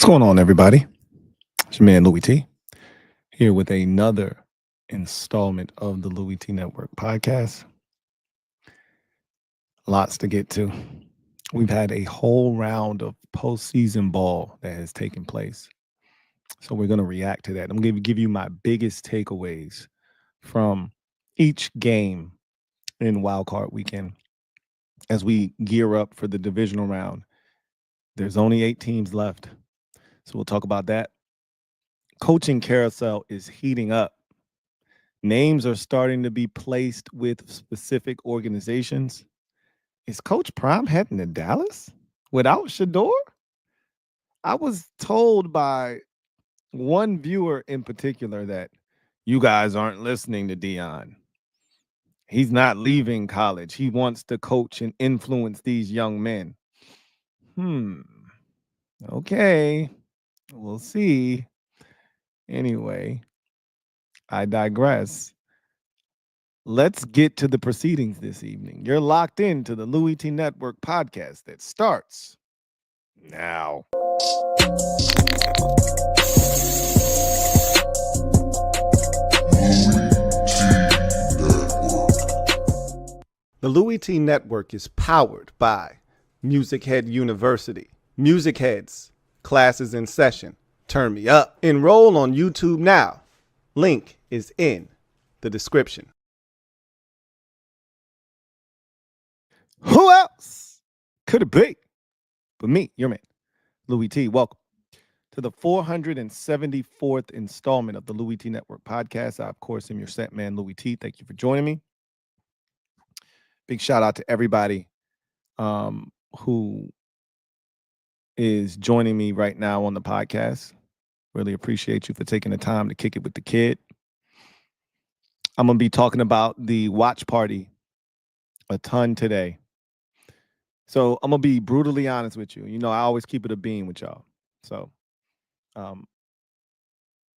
going on, everybody? It's your man, Louie T, here with another installment of the Louie T Network podcast. Lots to get to. We've had a whole round of postseason ball that has taken place. So we're going to react to that. I'm going to give you my biggest takeaways from each game in Wildcard weekend as we gear up for the divisional round. There's only 8 teams left. So we'll talk about that. Coaching carousel is heating up. Names are starting to be placed with specific organizations. Is Coach Prime heading to Dallas without Shador? I was told by one viewer in particular that you guys aren't listening to Dion. He's not leaving college. He wants to coach and influence these young men. Okay. We'll see. Anyway, I digress. Let's get to the proceedings this evening. You're locked into the Louie T Network podcast that starts now. The Louie T Network is powered by MusicHead University. MusicHeads, classes in session. Turn me up. Enroll on YouTube now. Link is in the description. Who else could it be but me, your man, Louie T? Welcome to the 474th installment of the Louie T Network podcast. I, of course, am your set man, Louie T. Thank you for joining me. Big shout out to everybody who is joining me right now on the podcast. Really appreciate you for taking the time to kick it with the kid. I'm going to be talking about the watch party a ton today. So I'm going to be brutally honest with you. You know, I always keep it a beam with y'all. So I'm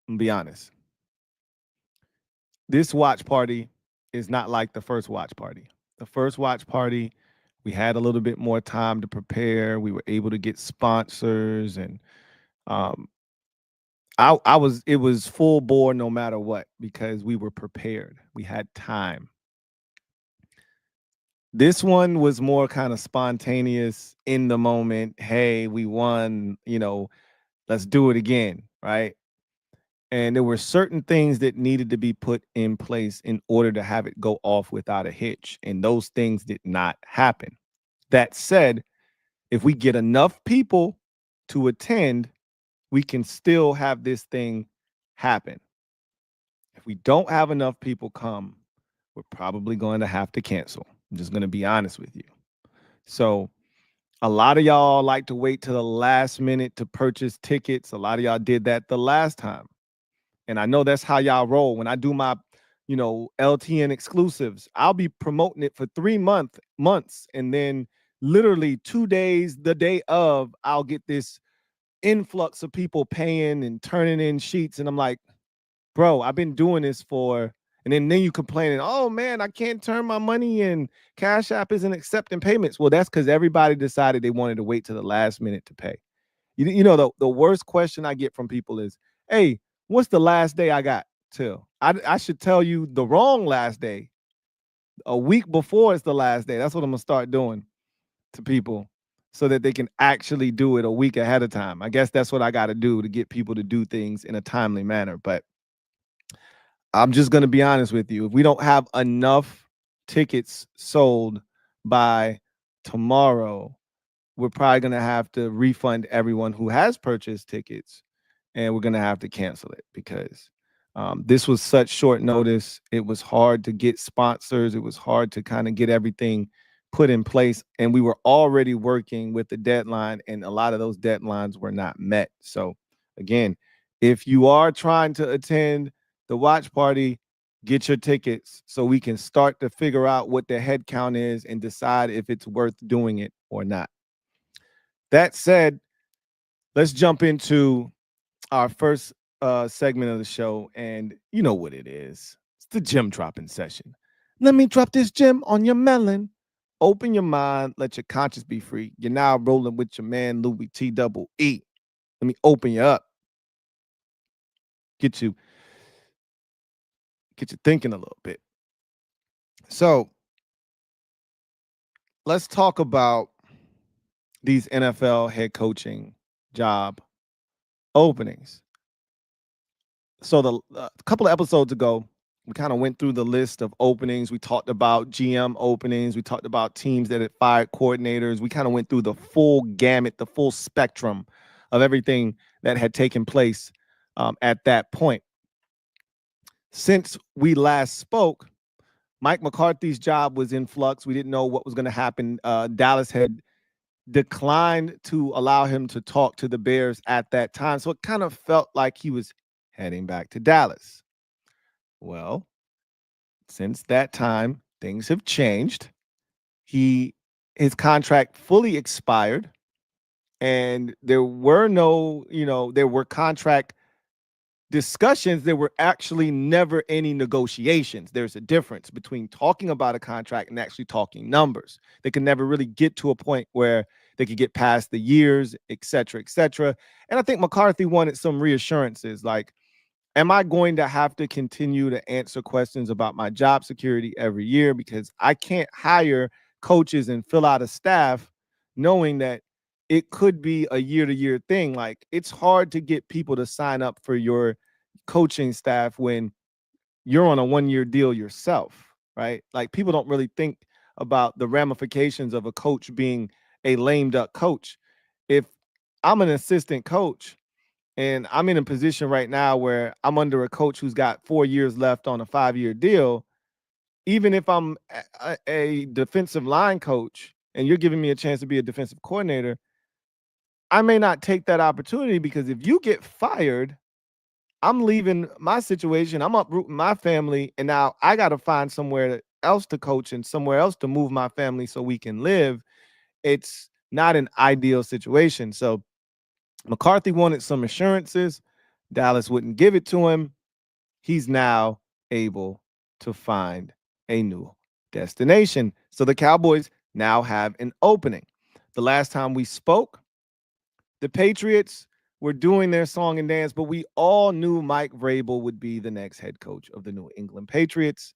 going to be honest. This watch party is not like the first watch party. The first watch party, we had a little bit more time to prepare. We were able to get sponsors, and it was full bore no matter what, because we were prepared. We had time. This one was more kind of spontaneous, in the moment. Hey, we won, let's do it again, right? And there were certain things that needed to be put in place in order to have it go off without a hitch. And those things did not happen. That said, if we get enough people to attend, we can still have this thing happen. If we don't have enough people come, we're probably going to have to cancel. I'm just going to be honest with you. So a lot of y'all like to wait to the last minute to purchase tickets. A lot of y'all did that the last time. And I know that's how y'all roll. When I do my, LTN exclusives, I'll be promoting it for 3 months. And then literally 2 days, the day of, I'll get this influx of people paying and turning in sheets. And I'm like, bro, I've been doing this for... And then you complaining, oh, man, I can't turn my money in. CashApp isn't accepting payments. Well, that's because everybody decided they wanted to wait to the last minute to pay. The worst question I get from people is, hey, what's the last day I got till? I should tell you the wrong last day. A week before it's the last day. That's what I'm going to start doing to people so that they can actually do it a week ahead of time. I guess that's what I got to do to get people to do things in a timely manner. But I'm just going to be honest with you. If we don't have enough tickets sold by tomorrow, we're probably going to have to refund everyone who has purchased tickets, and we're going to have to cancel it because this was such short notice. It was hard to get sponsors. It was hard to kind of get everything put in place, and we were already working with the deadline, and a lot of those deadlines were not met. So again, if you are trying to attend the watch party, get your tickets so we can start to figure out what the head count is and decide if it's worth doing it or not. That said, let's jump into our first segment of the show, and you know what it is. It's the gem dropping session. Let me drop this gem on your melon. Open your mind, let your conscience be free. You're now rolling with your man, Louie T double E. Let me open you up, get you thinking a little bit. So let's talk about these NFL head coaching job openings. So a couple of episodes ago, we kind of went through the list of openings. We talked about GM openings. We talked about teams that had fired coordinators. We kind of went through the full gamut, the full spectrum of everything that had taken place at that point. Since we last spoke, Mike McCarthy's job was in flux. We didn't know what was going to happen. Dallas had declined to allow him to talk to the Bears at that time. So it kind of felt like he was heading back to Dallas. Well, since that time, things have changed. His contract fully expired, and there were no, there were contract discussions. There were actually never any negotiations. There's a difference between talking about a contract and actually talking numbers. They could never really get to a point where they could get past the years, et cetera, et cetera. And I think McCarthy wanted some reassurances like, am I going to have to continue to answer questions about my job security every year? Because I can't hire coaches and fill out a staff knowing that it could be a year-to-year thing. Like, it's hard to get people to sign up for your coaching staff when you're on a one-year deal yourself, right? Like, people don't really think about the ramifications of a coach being a lame duck coach. If I'm an assistant coach and I'm in a position right now where I'm under a coach who's got 4 years left on a 5-year deal, even if I'm a defensive line coach and you're giving me a chance to be a defensive coordinator, I may not take that opportunity because if you get fired, I'm leaving my situation, I'm uprooting my family, and now I got to find somewhere else to coach and somewhere else to move my family so we can live. It's not an ideal situation. So McCarthy wanted some assurances. Dallas wouldn't give it to him. He's now able to find a new destination. So the Cowboys now have an opening. The last time we spoke, the Patriots were doing their song and dance, but we all knew Mike Vrabel would be the next head coach of the New England Patriots.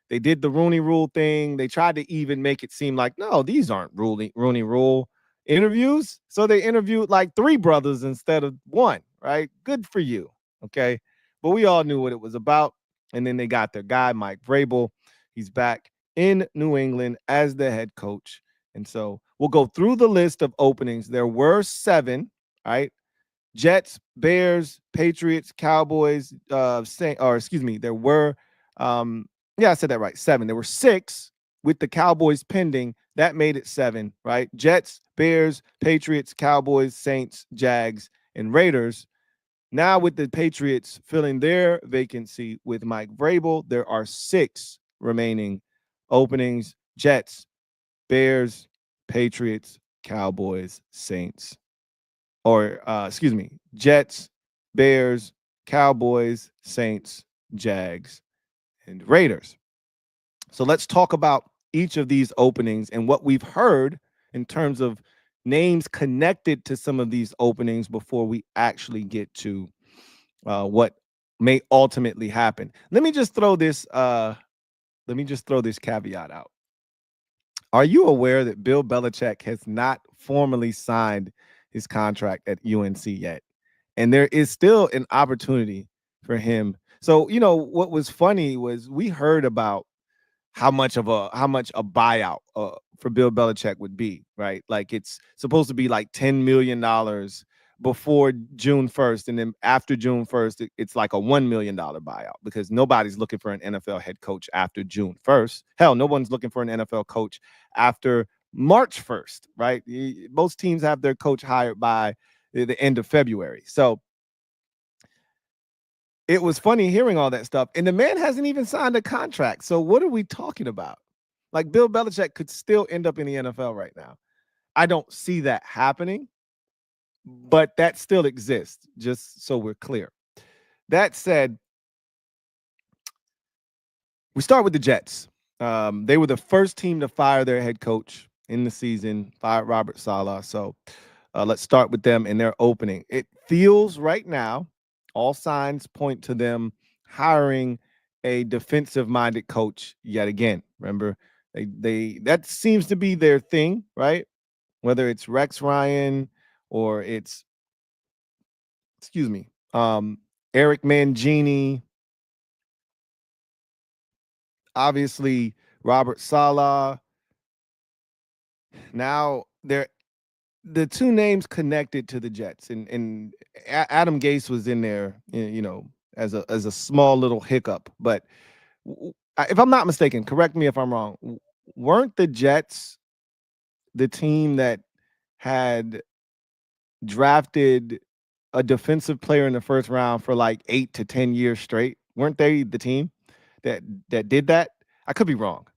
They did the Rooney Rule thing. They tried to even make it seem like, no, these aren't Rooney Rule interviews. So they interviewed like 3 brothers instead of 1, right? Good for you, okay? But we all knew what it was about. And then they got their guy, Mike Vrabel. He's back in New England as the head coach. And so we'll go through the list of openings. There were 7, right? Jets, Bears, Patriots, Cowboys, there were I said that right. 7. There were 6 with the Cowboys pending. That made it 7, right? Jets, Bears, Patriots, Cowboys, Saints, Jags, and Raiders. Now with the Patriots filling their vacancy with Mike Vrabel, there are 6 remaining openings. Jets, Bears, Patriots, Cowboys, Saints, Jets, Bears, Cowboys, Saints, Jags, and Raiders. So let's talk about each of these openings and what we've heard in terms of names connected to some of these openings before we actually get to what may ultimately happen. Let me just throw this caveat out. Are you aware that Bill Belichick has not formally signed his contract at UNC yet? And there is still an opportunity for him. So, what was funny was we heard about how much a buyout for Bill Belichick would be, right? Like it's supposed to be like $10 million before June 1st. And then after June 1st, it's like a $1 million buyout because nobody's looking for an NFL head coach after June 1st. Hell, no one's looking for an NFL coach after March 1st, right? Most teams have their coach hired by the end of February. So it was funny hearing all that stuff. And the man hasn't even signed a contract. So what are we talking about? Like Bill Belichick could still end up in the NFL right now. I don't see that happening, but that still exists, just so we're clear. That said, we start with the Jets. They were the first team to fire their head coach in the season, fired Robert Saleh. So Let's start with them in their opening. It feels right now, all signs point to them hiring a defensive-minded coach yet again. Remember, they that seems to be their thing, right? Whether it's Rex Ryan or it's, excuse me, Eric Mangini, obviously Robert Saleh. Now they're the two names connected to the Jets, and Adam Gase was in there, as a small little hiccup. But if I'm not mistaken, correct me if I'm wrong. Weren't the Jets the team that had drafted a defensive player in the first round for like 8 to 10 years straight? Weren't they the team that did that? I could be wrong.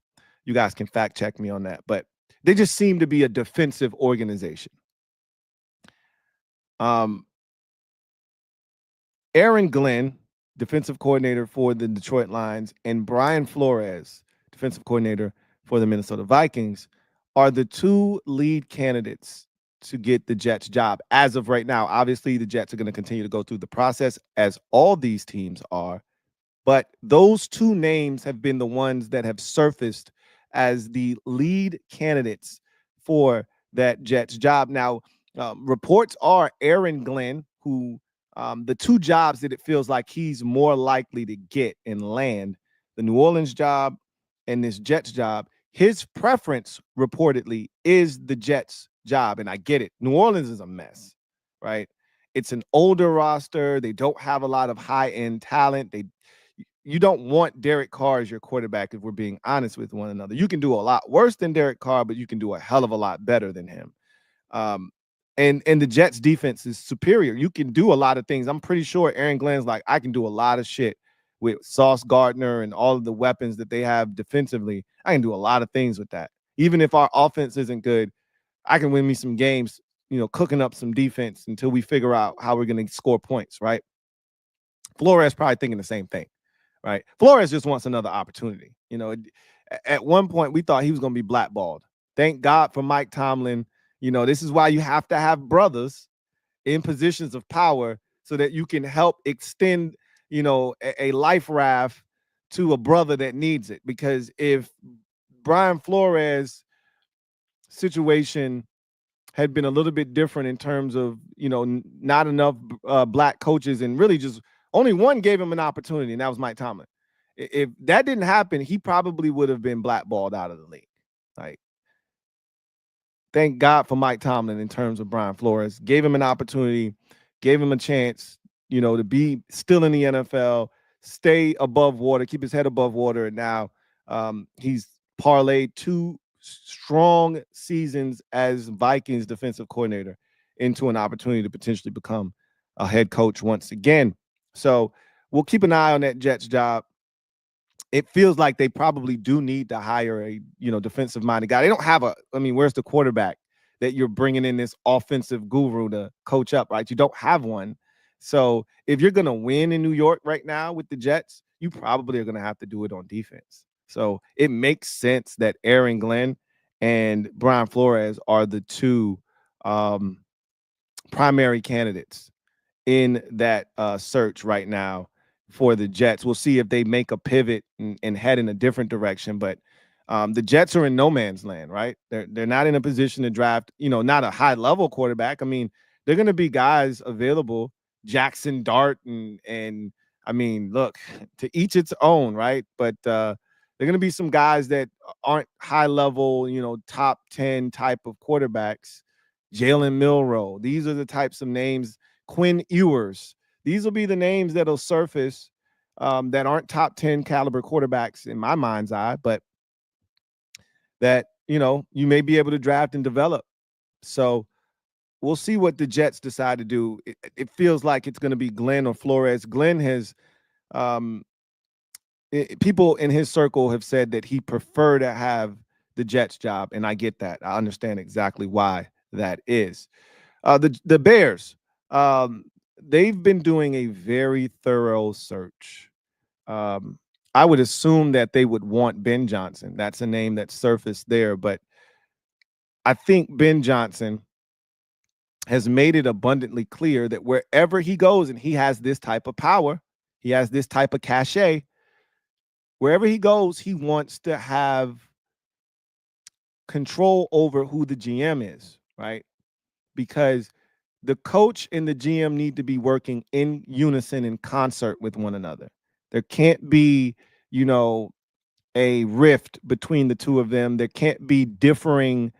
You guys can fact check me on that, but they just seem to be a defensive organization. Aaron Glenn, defensive coordinator for the Detroit Lions, and Brian Flores, defensive coordinator for the Minnesota Vikings, are the two lead candidates to get the Jets job as of right now. Obviously, the Jets are going to continue to go through the process, as all these teams are. But those two names have been the ones that have surfaced as the lead candidates for that Jets job. Now, reports are Aaron Glenn, who the two jobs that it feels like he's more likely to get and land, the New Orleans job and this Jets job. His preference reportedly is the Jets job. And I get it. New Orleans is a mess, right? It's an older roster. They don't have a lot of high-end talent. You don't want Derek Carr as your quarterback, if we're being honest with one another. You can do a lot worse than Derek Carr, but you can do a hell of a lot better than him. And the Jets defense is superior. You can do a lot of things. I'm pretty sure Aaron Glenn's like, I can do a lot of shit with Sauce Gardner and all of the weapons that they have defensively. I can do a lot of things with that. Even if our offense isn't good, I can win me some games, cooking up some defense until we figure out how we're going to score points, right? Flores probably thinking the same thing, right? Flores just wants another opportunity. At one point we thought he was going to be blackballed. Thank God for Mike Tomlin. This is why you have to have brothers in positions of power so that you can help extend, a life raft to a brother that needs it. Because if Brian Flores' situation had been a little bit different in terms of, not enough black coaches, and really just only one gave him an opportunity, and that was Mike Tomlin. If that didn't happen, he probably would have been blackballed out of the league. Like, thank God for Mike Tomlin in terms of Brian Flores. Gave him an opportunity, gave him a chance, to be still in the NFL, stay above water, keep his head above water. And now he's parlayed 2 strong seasons as Vikings defensive coordinator into an opportunity to potentially become a head coach once again. So we'll keep an eye on that Jets job. It feels like they probably do need to hire a, defensive minded guy. They don't have where's the quarterback that you're bringing in this offensive guru to coach up, right? You don't have one. So if you're going to win in New York right now with the Jets, you probably are going to have to do it on defense. So it makes sense that Aaron Glenn and Brian Flores are the two primary candidates in that search right now for the Jets. We'll see if they make a pivot and head in a different direction. But the Jets are in no man's land, right? They're not in a position to draft, not a high level quarterback. I mean, they're going to be guys available, Jackson Dart, and I mean, look, to each its own, right? But they're going to be some guys that aren't high level, top 10 type of quarterbacks. Jalen Milroe. These are the types of names. Quinn Ewers. These will be the names that'll surface that aren't top 10 caliber quarterbacks in my mind's eye, but that, you may be able to draft and develop. So we'll see what the Jets decide to do. It feels like it's going to be Glenn or Flores. Glenn has people in his circle have said that he prefer to have the Jets job, and I get that. I understand exactly why that is. The Bears, they've been doing a very thorough search. I would assume that they would want Ben Johnson. That's a name that surfaced there, but I think Ben Johnson has made it abundantly clear that wherever he goes, and he has this type of power, he has this type of cachet, wherever he goes, he wants to have control over who the GM is, right? Because the coach and the GM need to be working in unison, in concert with one another. There can't be, you know, a rift between the two of them. There can't be differing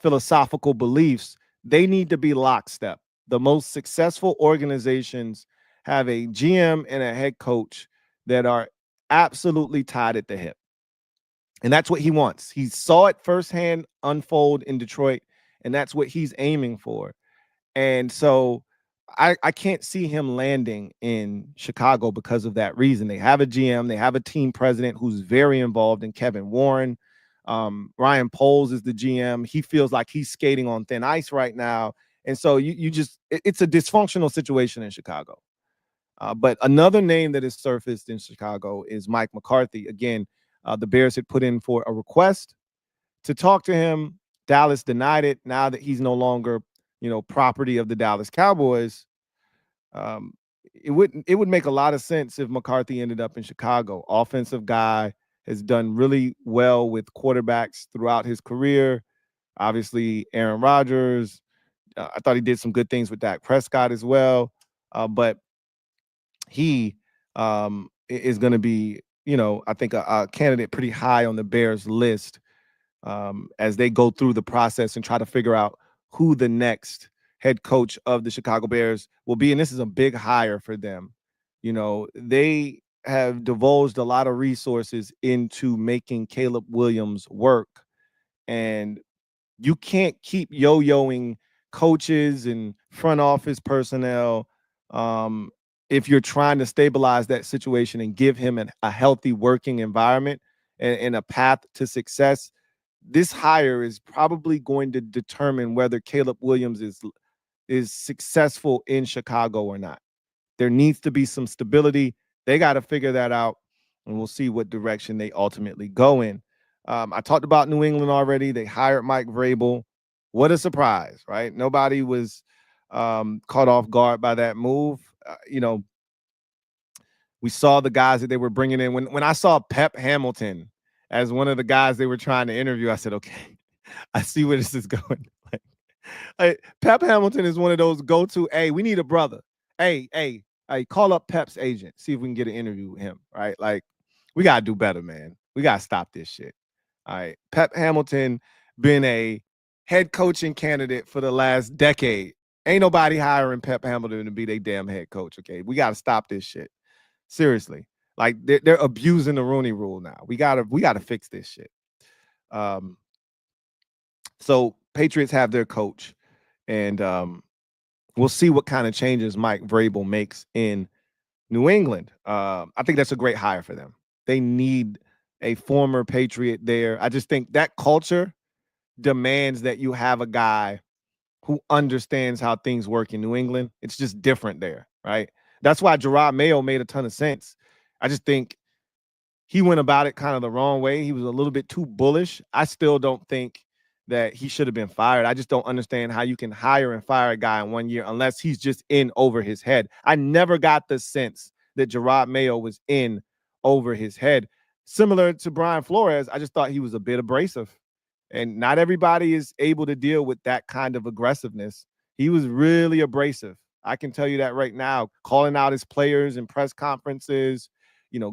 philosophical beliefs. They need to be lockstep. The most successful organizations have a GM and a head coach that are absolutely tied at the hip. And that's what he wants. He saw it firsthand unfold in Detroit, and that's what he's aiming for. And so I can't see him landing in Chicago because of that reason. They have a GM, they have a team president who's very involved in Kevin Warren. Ryan Poles is the GM. He feels like he's skating on thin ice right now. And so it's a dysfunctional situation in Chicago. But another name that has surfaced in Chicago is Mike McCarthy. Again, the Bears had put in for a request to talk to him. Dallas denied it. Now that he's no longer, property of the Dallas Cowboys, um, it would make a lot of sense if McCarthy ended up in Chicago. Offensive guy, has done really well with quarterbacks throughout his career. Obviously, Aaron Rodgers. I thought he did some good things with Dak Prescott as well. But he is going to be, I think a candidate pretty high on the Bears list as they go through the process and try to figure out who the next head coach of the Chicago Bears will be. And this is a big hire for them. They have divulged a lot of resources into making Caleb Williams work. And you can't keep yo-yoing coaches and front office personnel if you're trying to stabilize that situation and give him a healthy working environment and a path to success. This hire is probably going to determine whether Caleb Williams is successful in Chicago or not. There needs to be some stability. They got to figure that out, and we'll see what direction they ultimately go in. I talked about New England already. They hired Mike Vrabel. What a surprise, right? Nobody was caught off guard by that move. We saw the guys that they were bringing in. When I saw Pep Hamilton as one of the guys they were trying to interview, I said, okay, I see where this is going. Pep Hamilton is one of those go-to, hey, we need a brother. Hey, call up Pep's agent, see if we can get an interview with him, right? Like, we got to do better, man. We got to stop this shit. All right. Pep Hamilton been a head coaching candidate for the last decade. Ain't nobody hiring Pep Hamilton to be their damn head coach, okay? We got to stop this shit. Seriously. Like, they're abusing the Rooney Rule now. We gotta fix this shit. So Patriots have their coach, and we'll see what kind of changes Mike Vrabel makes in New England. I think that's a great hire for them. They need a former Patriot there. I just think that culture demands that you have a guy who understands how things work in New England. It's just different there, right? That's why Gerard Mayo made a ton of sense. I just think he went about it kind of the wrong way. He was a little bit too bullish. I still don't think that he should have been fired. I just don't understand how you can hire and fire a guy in 1 year unless he's just in over his head. I never got the sense that Gerard Mayo was in over his head. Similar to Brian Flores, I just thought he was a bit abrasive. And not everybody is able to deal with that kind of aggressiveness. He was really abrasive. I can tell you that right now, calling out his players in press conferences,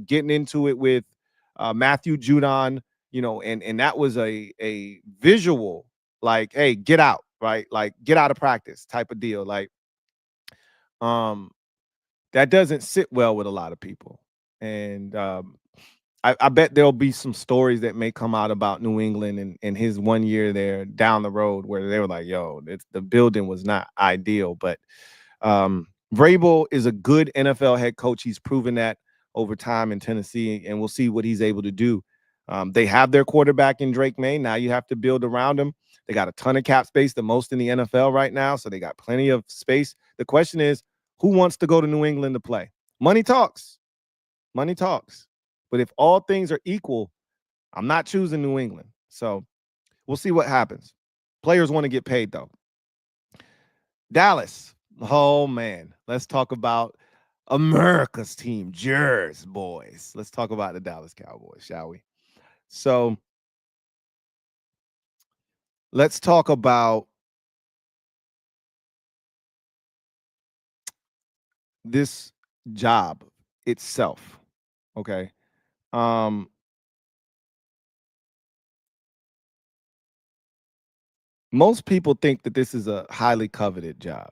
getting into it with Matthew Judon, and that was a visual, like, hey, get out, right? Like, get out of practice type of deal. Like, that doesn't sit well with a lot of people. And I bet there'll be some stories that may come out about New England and his 1 year there down the road where they were like, yo, the building was not ideal. But Vrabel is a good NFL head coach. He's proven that over time in Tennessee, and we'll see what he's able to do. They have their quarterback in Drake May. Now you have to build around him. They got a ton of cap space, the most in the NFL right now, so they got plenty of space. The question is, who wants to go to New England to play? Money talks. Money talks. But if all things are equal, I'm not choosing New England. So we'll see what happens. Players want to get paid, though. Dallas. Oh man, let's talk about America's team, Jers boys. Let's talk about the Dallas Cowboys, shall we? So let's talk about this job itself. Okay. Um, Most people think that this is a highly coveted job.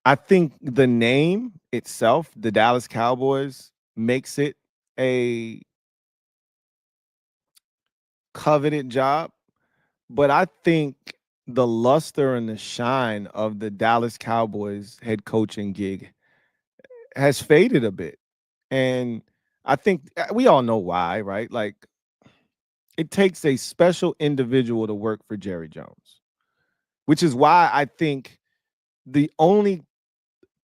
I think the name itself, the Dallas Cowboys, makes it a coveted job, but I think the luster and the shine of the Dallas Cowboys head coaching gig has faded a bit. And I think we all know why, right? Like it takes a special individual to work for Jerry Jones, which is why I think the only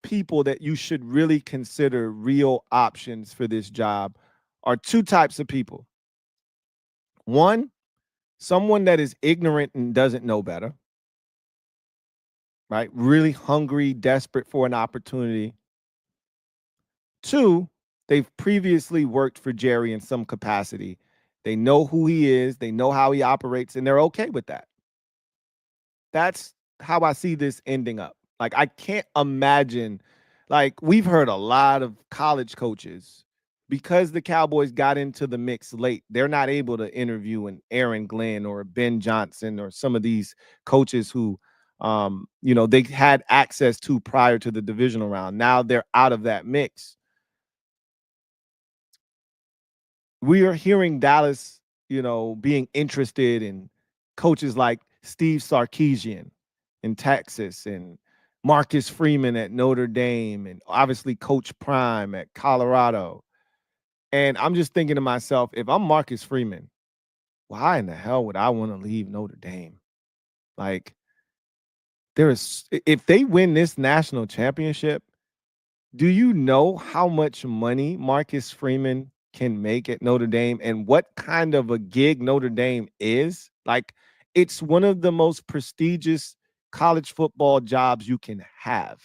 people that you should really consider real options for this job are two types of people. One, someone that is ignorant and doesn't know better, right? Really hungry, desperate for an opportunity. Two, they've previously worked for Jerry in some capacity. They know who he is, they know how he operates, and they're okay with that. That's how I see this ending up. Like, I can't imagine, like, we've heard a lot of college coaches because the Cowboys got into the mix late. They're not able to interview an Aaron Glenn or Ben Johnson or some of these coaches who, they had access to prior to the divisional round. Now they're out of that mix. We are hearing Dallas, being interested in coaches like Steve Sarkisian in Texas and Marcus Freeman at Notre Dame and obviously Coach Prime at Colorado. And I'm just thinking to myself, if I'm Marcus Freeman, why in the hell would I want to leave Notre Dame? Like, if they win this national championship, do you know how much money Marcus Freeman can make at Notre Dame and what kind of a gig Notre Dame is? Like, it's one of the most prestigious college football jobs you can have.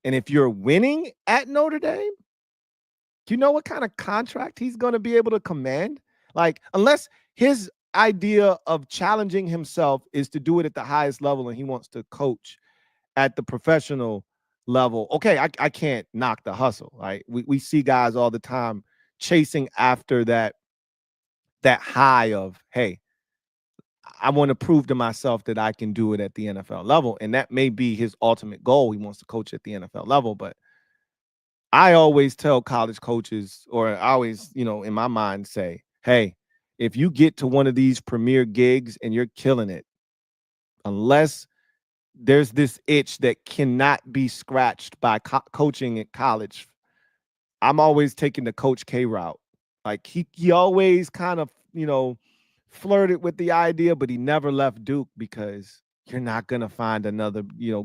And if you're winning at Notre Dame, do you know what kind of contract he's going to be able to command? Like, unless his idea of challenging himself is to do it at the highest level and he wants to coach at the professional level. Okay, I can't knock the hustle, right? We see guys all the time chasing after that high of, hey, I want to prove to myself that I can do it at the NFL level. And that may be his ultimate goal. He wants to coach at the NFL level. But I always tell college coaches, or I always, in my mind say, hey, if you get to one of these premier gigs and you're killing it, unless there's this itch that cannot be scratched by coaching at college, I'm always taking the Coach K route. Like he always kind of, flirted with the idea, but he never left Duke because you're not going to find another,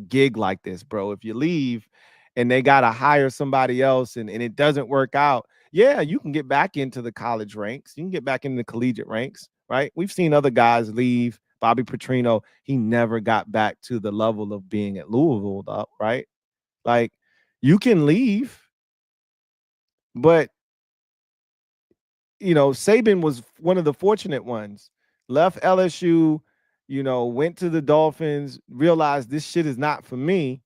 gig like this, bro. If you leave and they got to hire somebody else and it doesn't work out, yeah, you can get back into the college ranks. You can get back into the collegiate ranks, right? We've seen other guys leave. Bobby Petrino, he never got back to the level of being at Louisville, though, right? Like, you can leave, but Saban was one of the fortunate ones. Left LSU, went to the Dolphins, realized this shit is not for me,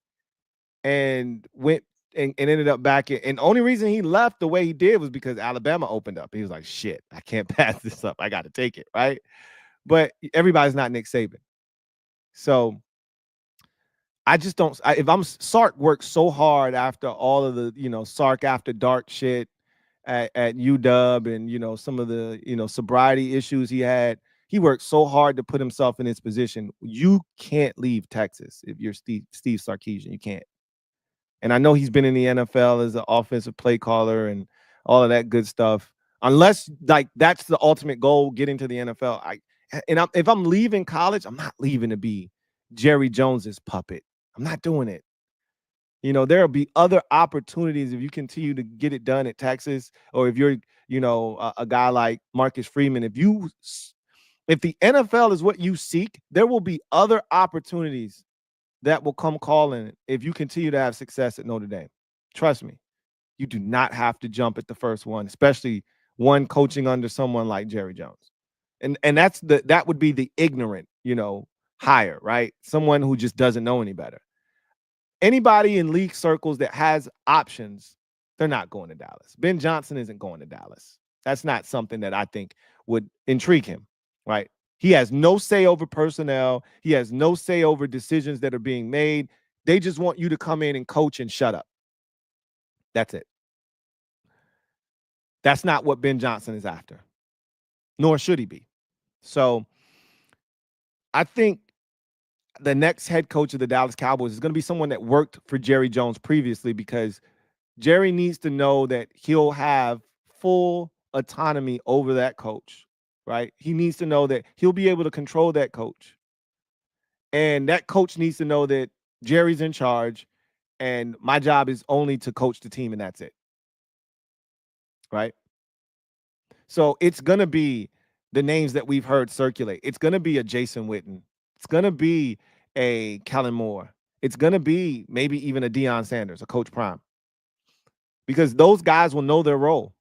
and went and ended up back in. And the only reason he left the way he did was because Alabama opened up. He was like, shit, I can't pass this up. I got to take it, right? But everybody's not Nick Saban. So I just don't. If I'm Sark worked so hard after all of the Sark after dark shit at UW and some of the sobriety issues he had. He worked so hard to put himself in his position. You can't leave Texas if you're Steve Sarkisian. You can't. And I know he's been in the NFL as an offensive play caller and all of that good stuff. Unless like that's the ultimate goal, getting to the NFL. If I'm leaving college, I'm not leaving to be Jerry Jones's puppet. I'm not doing it. There'll be other opportunities if you continue to get it done at Texas, or if you're, a guy like Marcus Freeman. If the NFL is what you seek, there will be other opportunities that will come calling if you continue to have success at Notre Dame. Trust me, you do not have to jump at the first one, especially one coaching under someone like Jerry Jones. And that would be the ignorant, hire, right? Someone who just doesn't know any better. Anybody in league circles that has options, they're not going to Dallas. Ben Johnson isn't going to Dallas. That's not something that I think would intrigue him, right? He has no say over personnel. He has no say over decisions that are being made. They just want you to come in and coach and shut up. That's it. That's not what Ben Johnson is after, nor should he be. So I think the next head coach of the Dallas Cowboys is going to be someone that worked for Jerry Jones previously, because Jerry needs to know that he'll have full autonomy over that coach, right? He needs to know that he'll be able to control that coach. And that coach needs to know that Jerry's in charge and my job is only to coach the team, and that's it. Right? So it's going to be the names that we've heard circulate. It's going to be a Jason Witten. It's going to be a Kellen Moore. It's going to be maybe even a Deion Sanders, a Coach Prime. Because those guys will know their role.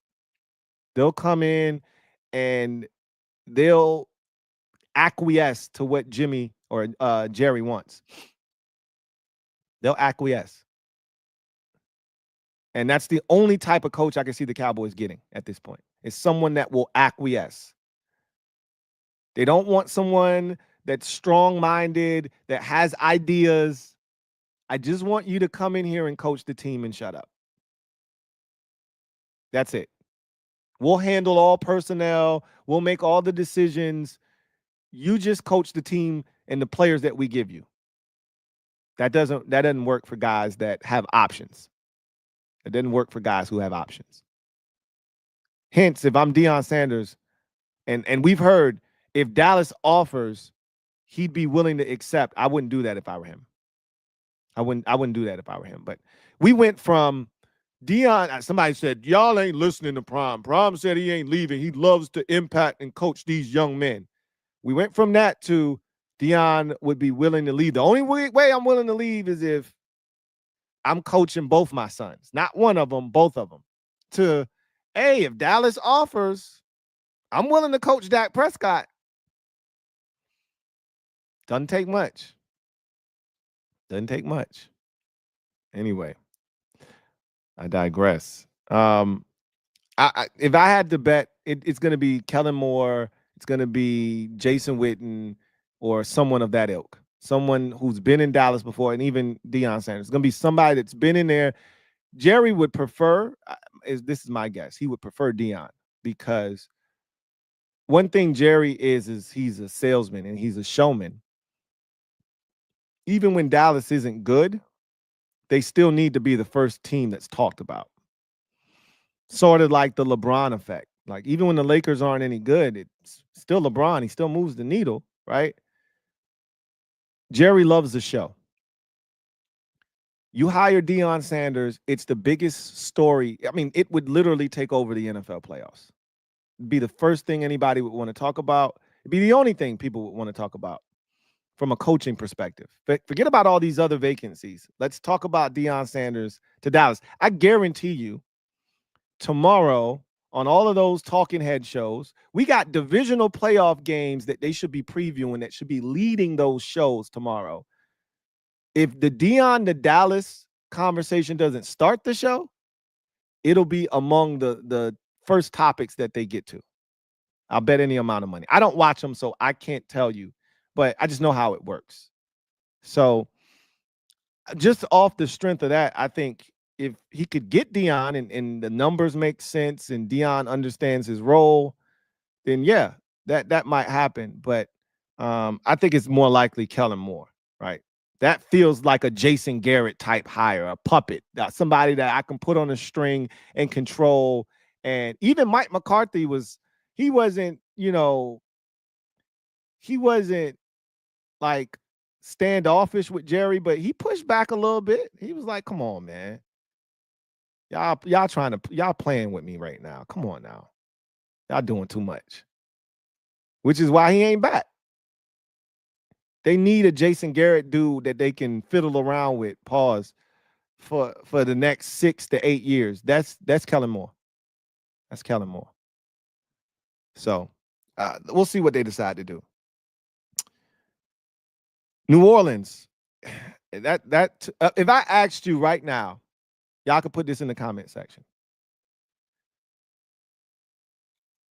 They'll come in and they'll acquiesce to what Jimmy or Jerry wants. They'll acquiesce. And that's the only type of coach I can see the Cowboys getting at this point. It's someone that will acquiesce. They don't want someone that's strong-minded, that has ideas. I just want you to come in here and coach the team and shut up. That's it. We'll handle all personnel. We'll make all the decisions. You just coach the team and the players that we give you. That doesn't work for guys that have options. It doesn't work for guys who have options. Hence, if I'm Deion Sanders, and we've heard if Dallas offers, he'd be willing to accept. I wouldn't do that if I were him. I wouldn't do that if I were him. But we went from Deion, somebody said, y'all ain't listening to Prime. Prime said he ain't leaving. He loves to impact and coach these young men. We went from that to Deion would be willing to leave. The only way I'm willing to leave is if I'm coaching both my sons. Not one of them, both of them. To, hey, if Dallas offers, I'm willing to coach Dak Prescott. Doesn't take much. Doesn't take much. Anyway, I digress. If I had to bet, it's going to be Kellen Moore, it's going to be Jason Witten, or someone of that ilk. Someone who's been in Dallas before, and even Deion Sanders. It's going to be somebody that's been in there. Jerry would prefer, this is my guess, he would prefer Deion, because one thing Jerry is he's a salesman and he's a showman. Even when Dallas isn't good, they still need to be the first team that's talked about. Sort of like the LeBron effect. Like, even when the Lakers aren't any good, it's still LeBron. He still moves the needle, right? Jerry loves the show. You hire Deion Sanders, it's the biggest story. I mean, it would literally take over the NFL playoffs. It'd be the first thing anybody would want to talk about. It'd be the only thing people would want to talk about from a coaching perspective. Forget about all these other vacancies. Let's talk about Deion Sanders to Dallas. I guarantee you, tomorrow on all of those talking head shows, we got divisional playoff games that they should be previewing, that should be leading those shows tomorrow. If the Deion to Dallas conversation doesn't start the show, it'll be among the first topics that they get to. I'll bet any amount of money. I don't watch them, so I can't tell you, but I just know how it works. So just off the strength of that, I think if he could get Deion and the numbers make sense and Deion understands his role, then yeah, that might happen. But I think it's more likely Kellen Moore, right? That feels like a Jason Garrett type hire, a puppet, somebody that I can put on a string and control. And even Mike McCarthy he wasn't like standoffish with Jerry, but he pushed back a little bit. He was like, come on, man. Y'all playing with me right now. Come on now. Y'all doing too much. Which is why he ain't back. They need a Jason Garrett dude that they can fiddle around with, pause, for the next 6 to 8 years. That's Kellen Moore. That's Kellen Moore. So we'll see what they decide to do. New Orleans. If I asked you right now, y'all could put this in the comment section.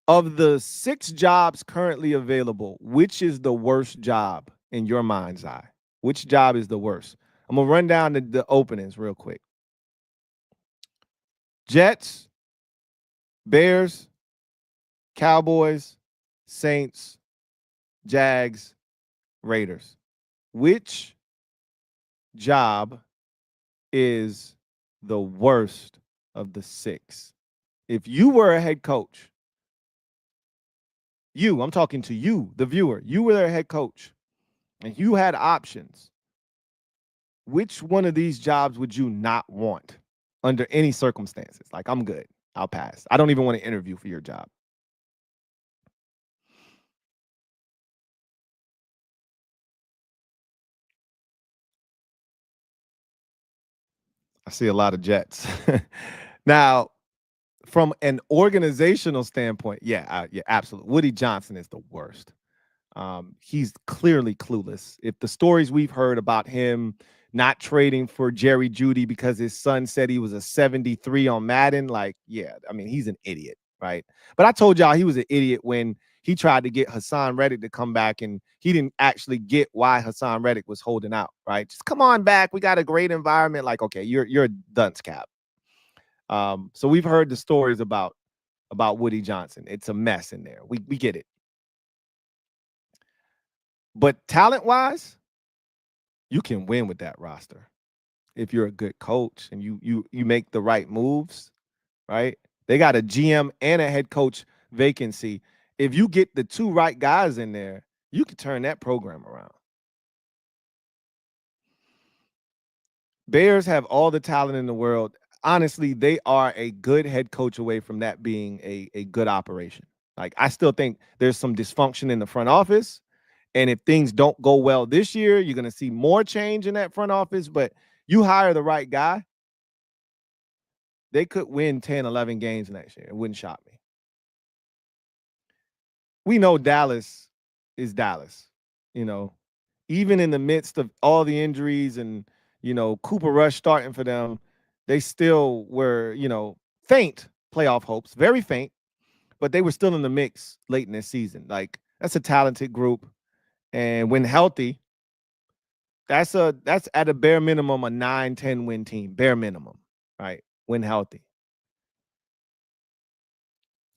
Of the 6 jobs currently available, which is the worst job in your mind's eye? Which job is the worst? I'm going to run down the openings real quick. Jets, Bears, Cowboys, Saints, Jags, Raiders. Which job is the worst of the 6? If you were a head coach, I'm talking to you, the viewer, you were their head coach, and you had options, which one of these jobs would you not want under any circumstances? Like, I'm good. I'll pass. I don't even want to interview for your job. I see a lot of Jets. Now, from an organizational standpoint, yeah, absolutely. Woody Johnson is the worst. He's clearly clueless. If the stories we've heard about him not trading for Jerry Jeudy because his son said he was a 73 on Madden, like, yeah, I mean, he's an idiot, right? But I told y'all he was an idiot when he tried to get Hassan Reddick to come back, and he didn't actually get why Hassan Reddick was holding out, right? Just come on back. We got a great environment. Like, okay, you're a dunce cap. So we've heard the stories about Woody Johnson. It's a mess in there. We get it. But talent-wise, you can win with that roster if you're a good coach and you make the right moves, right? They got a GM and a head coach vacancy. If you get the 2 right guys in there, you can turn that program around. Bears have all the talent in the world. Honestly, they are a good head coach away from that being a good operation. Like, I still think there's some dysfunction in the front office. And if things don't go well this year, you're going to see more change in that front office. But you hire the right guy, they could win 10, 11 games next year. It wouldn't shock me. We know Dallas is Dallas, even in the midst of all the injuries and, Cooper Rush starting for them, they still were, faint playoff hopes, very faint, but they were still in the mix late in this season. Like, that's a talented group. And when healthy, that's at a bare minimum a 9-10 win team, bare minimum, right? When healthy.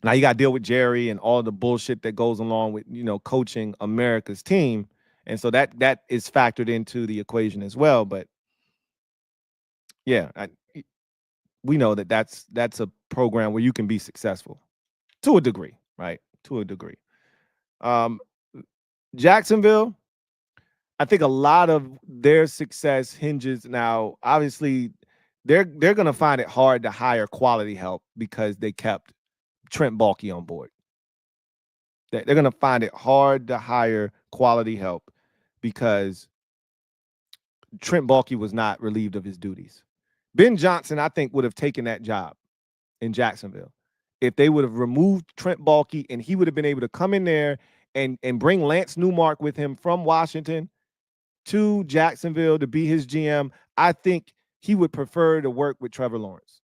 Now you got to deal with Jerry and all the bullshit that goes along with, coaching America's team. And so that is factored into the equation as well. But yeah, we know that's a program where you can be successful to a degree, right? To a degree. Jacksonville, I think a lot of their success hinges now. Obviously, they're going to find it hard to hire quality help because they kept Trent Baalke on board. They're going to find it hard to hire quality help because Trent Baalke was not relieved of his duties. Ben Johnson, I think, would have taken that job in Jacksonville if they would have removed Trent Baalke, and he would have been able to come in there and bring Lance Newmark with him from Washington to Jacksonville to be his GM. I think he would prefer to work with Trevor Lawrence.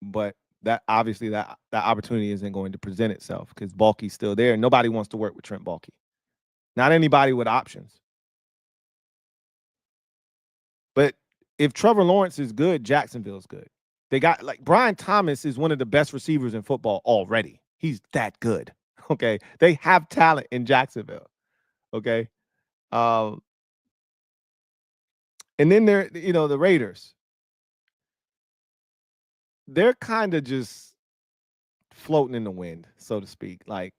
But that obviously that opportunity isn't going to present itself because Baalke's still there. Nobody wants to work with Trent Baalke. Not anybody with options. But if Trevor Lawrence is good, Jacksonville's good. They got, like, Brian Thomas is one of the best receivers in football already. He's that good. Okay. They have talent in Jacksonville. Okay. And then the Raiders. They're kind of just floating in the wind, so to speak. Like,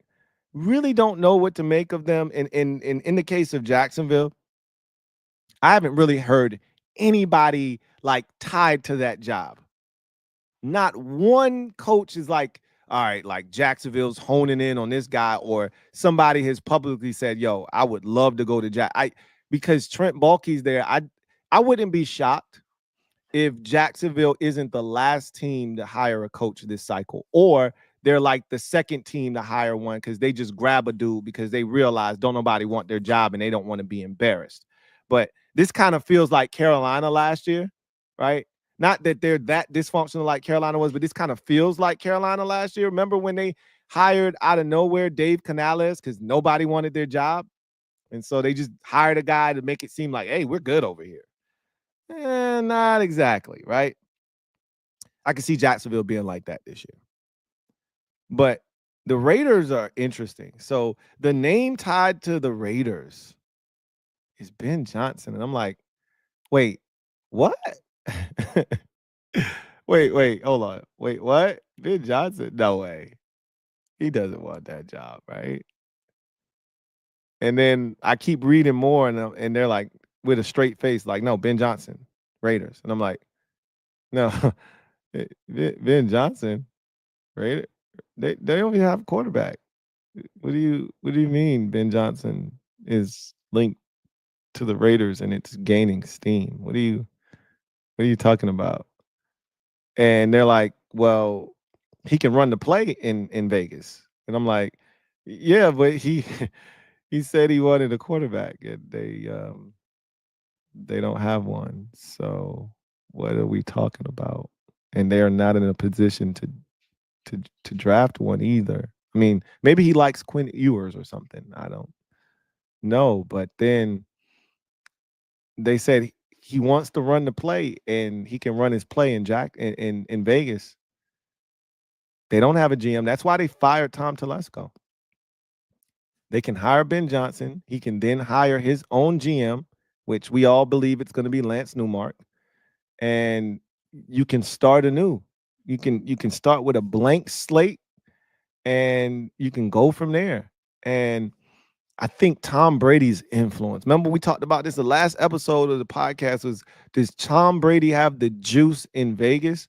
really don't know what to make of them. And in the case of Jacksonville, I haven't really heard anybody like tied to that job. Not one coach is like, all right, like Jacksonville's honing in on this guy, or somebody has publicly said, yo, I would love to go to because Trent Baalke's there. I wouldn't be shocked if Jacksonville isn't the last team to hire a coach this cycle, or they're like the second team to hire one because they just grab a dude because they realize don't nobody want their job and they don't want to be embarrassed. But this kind of feels like Carolina last year, right? Not that they're that dysfunctional like Carolina was, but this kind of feels like Carolina last year. Remember when they hired out of nowhere Dave Canales because nobody wanted their job? And so they just hired a guy to make it seem like, hey, we're good over here. Not exactly, right? I can see Jacksonville being like that this year. But the Raiders are interesting. So the name tied to the Raiders is Ben Johnson. And I'm like, wait, what? wait, hold on. Wait, what? Ben Johnson? No way. He doesn't want that job, right? And then I keep reading more, and they're like, with a straight face, like, no, Ben Johnson, Raiders. And I'm like, no, Ben Johnson, Raider. They don't even have a quarterback. What do you mean Ben Johnson is linked to the Raiders and it's gaining steam? What are you talking about? And they're like, well, he can run the play in Vegas. And I'm like, yeah, but he he said he wanted a quarterback and they don't have one. So what are we talking about? And they're not in a position to draft one either. I mean, maybe he likes Quinn Ewers or something. I don't know, but then they said he wants to run the play and he can run his play in Vegas. They don't have a GM. That's why they fired Tom Telesco. They can hire Ben Johnson. He can then hire his own GM, which we all believe it's going to be Lance Newmark, and you can start anew. You can start with a blank slate, and you can go from there. And I think Tom Brady's influence. Remember, we talked about this. The last episode of the podcast was, does Tom Brady have the juice in Vegas?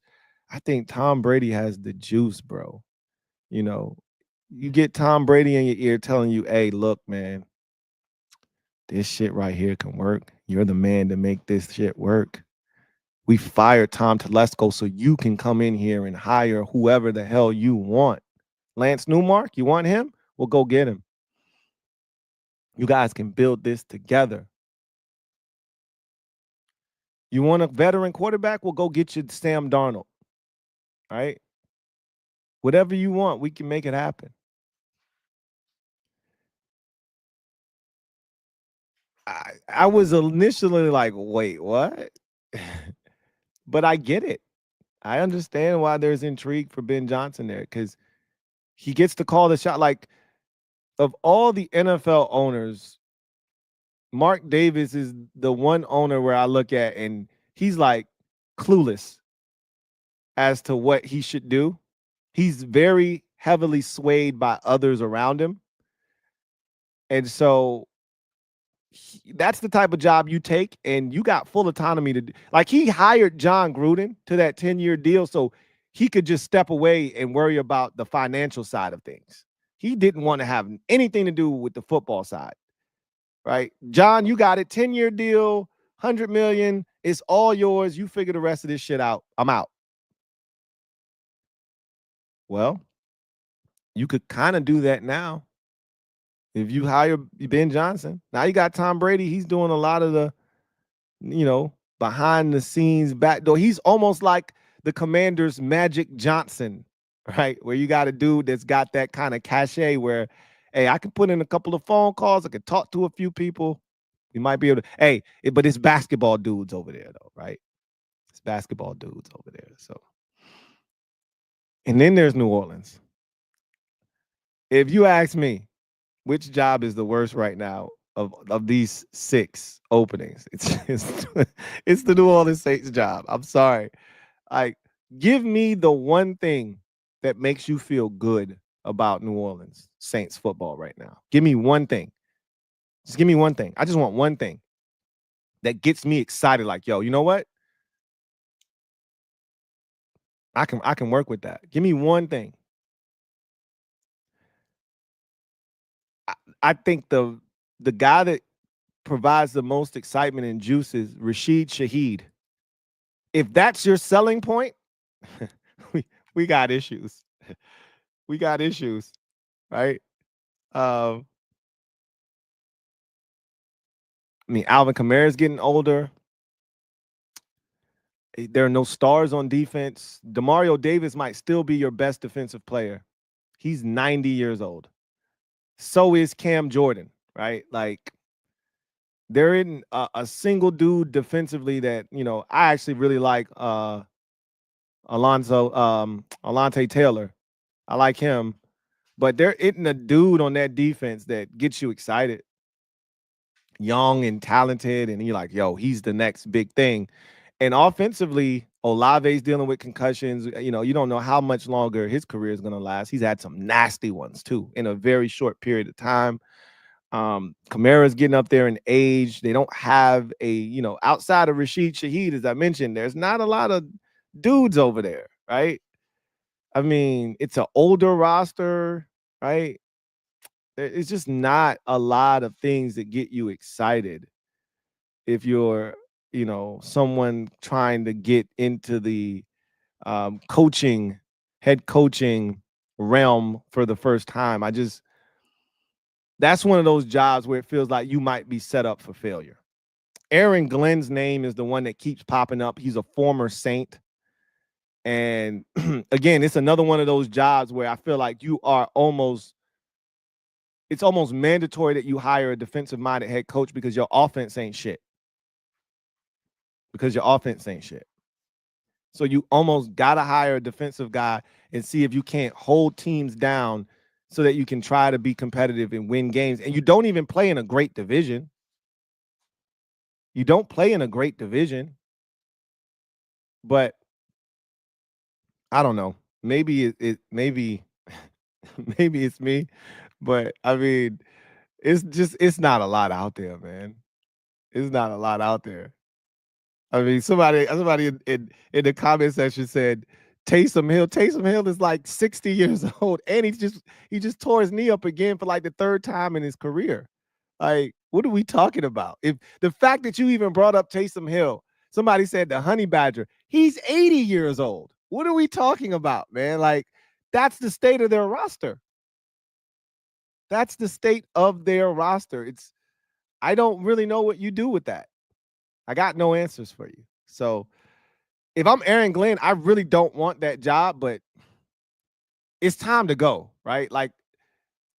I think Tom Brady has the juice, bro. You know, you get Tom Brady in your ear telling you, hey, look, man, this shit right here can work. You're the man to make this shit work. We fired Tom Telesco so you can come in here and hire whoever the hell you want. Lance Newmark, you want him? Well, go get him. You guys can build this together. You want a veteran quarterback? Well, go get you Sam Darnold. All right? Whatever you want, we can make it happen. I was initially like, wait, what? But I get it. I understand why there's intrigue for Ben Johnson there because he gets to call the shot. Like, of all the NFL owners, Mark Davis is the one owner where I look at and he's like clueless as to what he should do. He's very heavily swayed by others around him. And so that's the type of job you take and you got full autonomy to do. Like, he hired John Gruden to that 10-year deal so he could just step away and worry about the financial side of things. He didn't want to have anything to do with the football side. Right? John, you got it. 10-year deal, 100 million. It's all yours. You figure the rest of this shit out. I'm out. Well, you could kind of do that now. If you hire Ben Johnson, now you got Tom Brady. He's doing a lot of the, behind the scenes backdoor. He's almost like the Commander's Magic Johnson, right? Where you got a dude that's got that kind of cachet where, hey, I can put in a couple of phone calls. I can talk to a few people. You might be able to, but it's basketball dudes over there, though, right? It's basketball dudes over there. So, and then there's New Orleans. If you ask me, which job is the worst right now of these 6 openings? It's the New Orleans Saints job. I'm sorry. Like, give me the one thing that makes you feel good about New Orleans Saints football right now. Give me one thing. Just give me one thing. I just want one thing that gets me excited. Like, yo, you know what? I can work with that. Give me one thing. I think the guy that provides the most excitement and juice is Rashid Shaheed. If that's your selling point, we got issues. We got issues, right? I mean, Alvin Kamara is getting older. There are no stars on defense. Demario Davis might still be your best defensive player. He's 90 years old. So is Cam Jordan, right? Like, there isn't a single dude defensively that, I actually really like Alontae Taylor. I like him. But there isn't a dude on that defense that gets you excited. Young and talented, and you're like, yo, he's the next big thing. And offensively, Olave's dealing with concussions. You don't know how much longer his career is going to last. He's had some nasty ones too in a very short period of time. Kamara's getting up there in age. They don't have outside of Rashid Shaheed, as I mentioned, there's not a lot of dudes over there, right? I mean, it's an older roster, right? It's just not a lot of things that get you excited if you're, someone trying to get into the head coaching realm for the first time. That's one of those jobs where it feels like you might be set up for failure. Aaron Glenn's name is the one that keeps popping up. He's a former Saint. And again, it's another one of those jobs where I feel like it's almost mandatory that you hire a defensive-minded head coach because your offense ain't shit. So you almost got to hire a defensive guy and see if you can't hold teams down so that you can try to be competitive and win games. And you don't even play in a great division. But I don't know. Maybe maybe it's me, but I mean, it's not a lot out there, man. It's not a lot out there. I mean, somebody in the comment section said Taysom Hill. Taysom Hill is like 60 years old, and he just tore his knee up again for like the third time in his career. Like, what are we talking about? If the fact that you even brought up Taysom Hill, somebody said the Honey Badger, he's 80 years old. What are we talking about, man? Like, that's the state of their roster. That's the state of their roster. I don't really know what you do with that. I got no answers for you. So if I'm Aaron Glenn, I really don't want that job, but it's time to go, right? Like,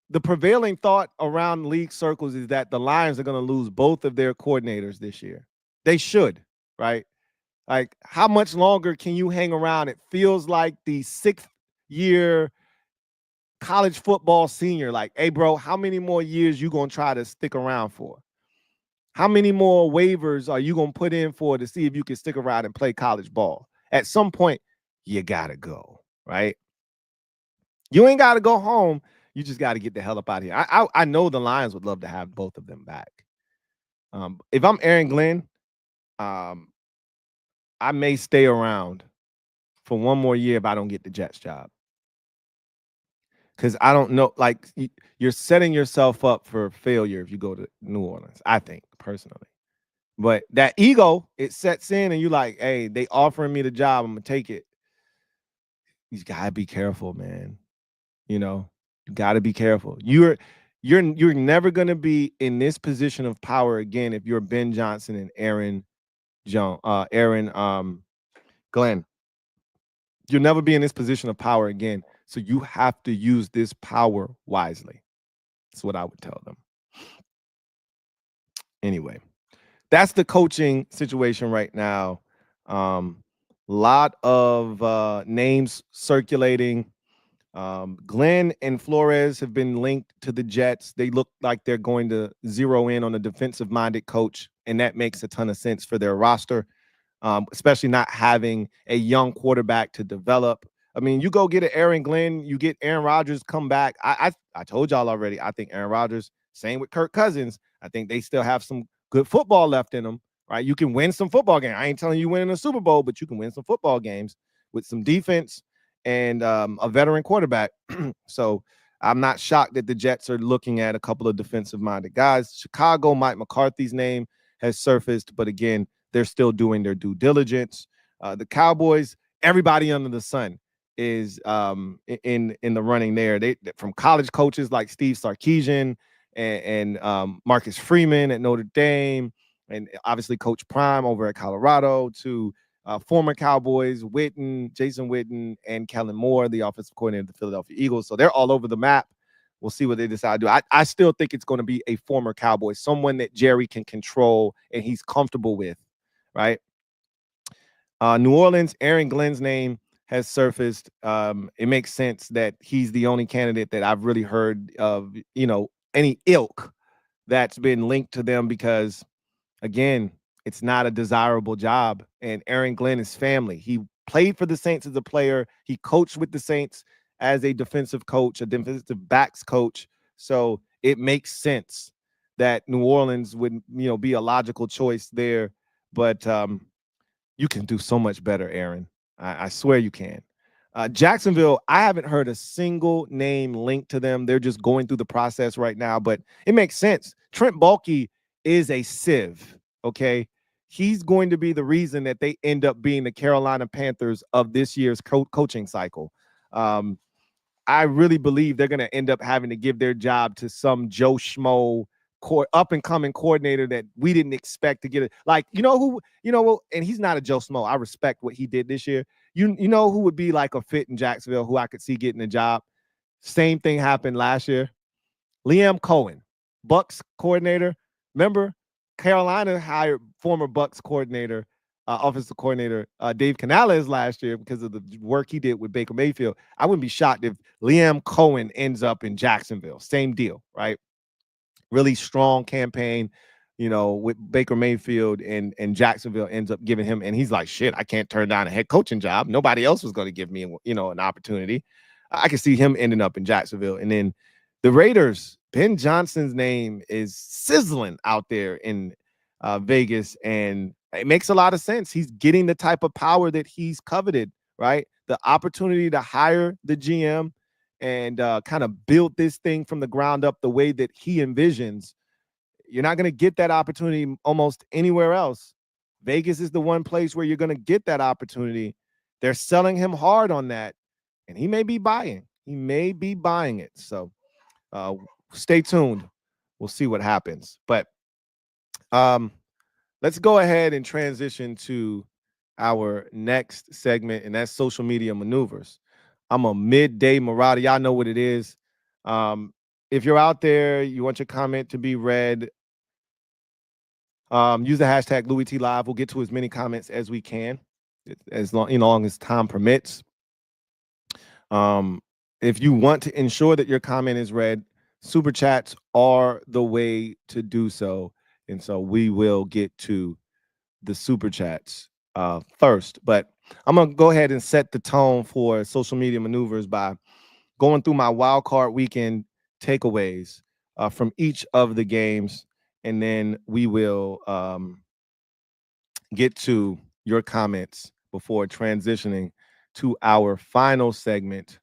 the prevailing thought around league circles is that the Lions are going to lose both of their coordinators this year. They should, right? Like, how much longer can you hang around? It feels like the 6th year college football senior. Like, hey, bro, how many more years you going to try to stick around for? How many more waivers are you going to put in for to see if you can stick around and play college ball? At some point, you got to go, right? You ain't got to go home. You just got to get the hell up out of here. I know the Lions would love to have both of them back. If I'm Aaron Glenn, I may stay around for one more year if I don't get the Jets job. Because I don't know, like, you're setting yourself up for failure if you go to New Orleans, I think, personally. But that ego, it sets in and you're like, hey, they offering me the job, I'm going to take it. You got to be careful, man. You got to be careful. You're never going to be in this position of power again if you're Ben Johnson and Aaron Glenn. You'll never be in this position of power again. So you have to use this power wisely. That's what I would tell them. Anyway, that's the coaching situation right now. Lot of names circulating. Glenn and Flores have been linked to the Jets. They look like they're going to zero in on a defensive-minded coach, and that makes a ton of sense for their roster, especially not having a young quarterback to develop. I mean, you go get an Aaron Glenn, you get Aaron Rodgers come back. I told y'all already, I think Aaron Rodgers, same with Kirk Cousins, I think they still have some good football left in them, right? You can win some football games. I ain't telling you winning a Super Bowl, but you can win some football games with some defense and a veteran quarterback. So I'm not shocked that the Jets are looking at a couple of defensive-minded guys. Chicago, Mike McCarthy's name has surfaced, but again, they're still doing their due diligence. The Cowboys, everybody under the sun is in the running there. They from college coaches like Steve Sarkisian and Marcus Freeman at Notre Dame, and obviously Coach Prime over at Colorado, to former Cowboys, Jason Witten, and Kellen Moore, the offensive coordinator of the Philadelphia Eagles. So they're all over the map. We'll see what they decide to do. I still think it's going to be a former Cowboy, someone that Jerry can control and he's comfortable with, right? New Orleans, Aaron Glenn's name has surfaced. It makes sense that he's the only candidate that I've really heard of, any ilk that's been linked to them, because again, it's not a desirable job. And Aaron Glenn is family. He played for the Saints as a player. He coached with the Saints as a defensive coach, a defensive backs coach. So it makes sense that New Orleans would, be a logical choice there. But you can do so much better, Aaron. I swear you can. Jacksonville, I haven't heard a single name linked to them. They're just going through the process right now, but it makes sense. Trent Baalke is a sieve, okay? He's going to be the reason that they end up being the Carolina Panthers of this year's coaching cycle. I really believe they're going to end up having to give their job to some Joe Schmo up-and-coming coordinator that we didn't expect to get it. Like, and he's not a Joe Schmo. I respect what he did this year. You know who would be like a fit in Jacksonville, who I could see getting a job? Same thing happened last year. Liam Cohen, Bucks coordinator. Remember, Carolina hired former Bucks coordinator, offensive coordinator Dave Canales last year because of the work he did with Baker Mayfield. I wouldn't be shocked if Liam Cohen ends up in Jacksonville. Same deal, right? Really strong campaign, with Baker Mayfield, and Jacksonville ends up giving him, and he's like, shit, I can't turn down a head coaching job. Nobody else was going to give me, an opportunity. I can see him ending up in Jacksonville. And then the Raiders, Ben Johnson's name is sizzling out there in Vegas, and it makes a lot of sense. He's getting the type of power that he's coveted, right? The opportunity to hire the GM and kind of build this thing from the ground up the way that he envisions. You're not going to get that opportunity almost anywhere else. Vegas is the one place where you're going to get that opportunity. They're selling him hard on that, and he may be buying. He may be buying it. So stay tuned. We'll see what happens. But let's go ahead and transition to our next segment, and that's social media maneuvers. I'm a midday marauder. Y'all know what it is. If you're out there, you want your comment to be read, use the hashtag LouieTLive. We'll get to as many comments as we can, as long as time permits. If you want to ensure that your comment is read, super chats are the way to do so. And so we will get to the super chats first. But I'm going to go ahead and set the tone for social media maneuvers by going through my wild card weekend takeaways from each of the games. And then we will get to your comments before transitioning to our final segment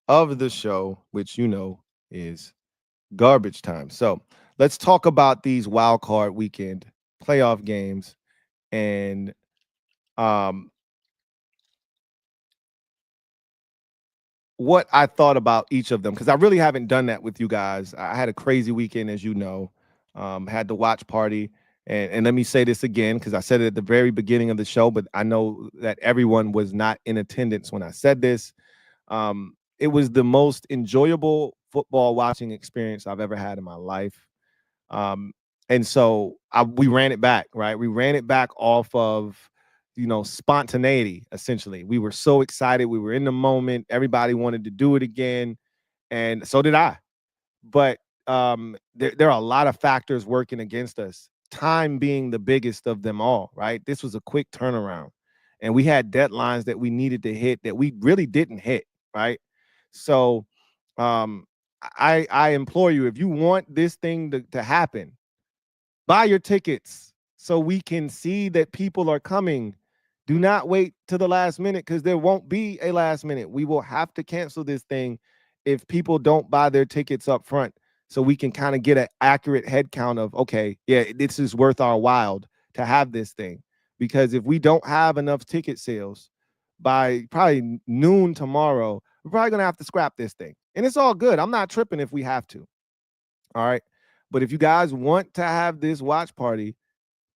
of the show, which is garbage time. So let's talk about these wild card weekend playoff games and what I thought about each of them, because I really haven't done that with you guys. I had a crazy weekend, as you know, had the watch party. And let me say this again, because I said it at the very beginning of the show, but I know that everyone was not in attendance when I said this. It was the most enjoyable football watching experience I've ever had in my life. And so we ran it back, right? We ran it back off of, spontaneity, essentially. We were so excited. We were in the moment. Everybody wanted to do it again. And so did I. But there are a lot of factors working against us, time being the biggest of them all, right? This was a quick turnaround. And we had deadlines that we needed to hit that we really didn't hit, right? So I implore you, if you want this thing to happen, buy your tickets so we can see that people are coming. Do not wait to the last minute, because there won't be a last minute. We will have to cancel this thing if people don't buy their tickets up front, so we can kind of get an accurate head count of, okay, yeah, this is worth our while to have this thing. Because if we don't have enough ticket sales by probably noon tomorrow, we're probably going to have to scrap this thing. And it's all good. I'm not tripping if we have to. All right. But if you guys want to have this watch party,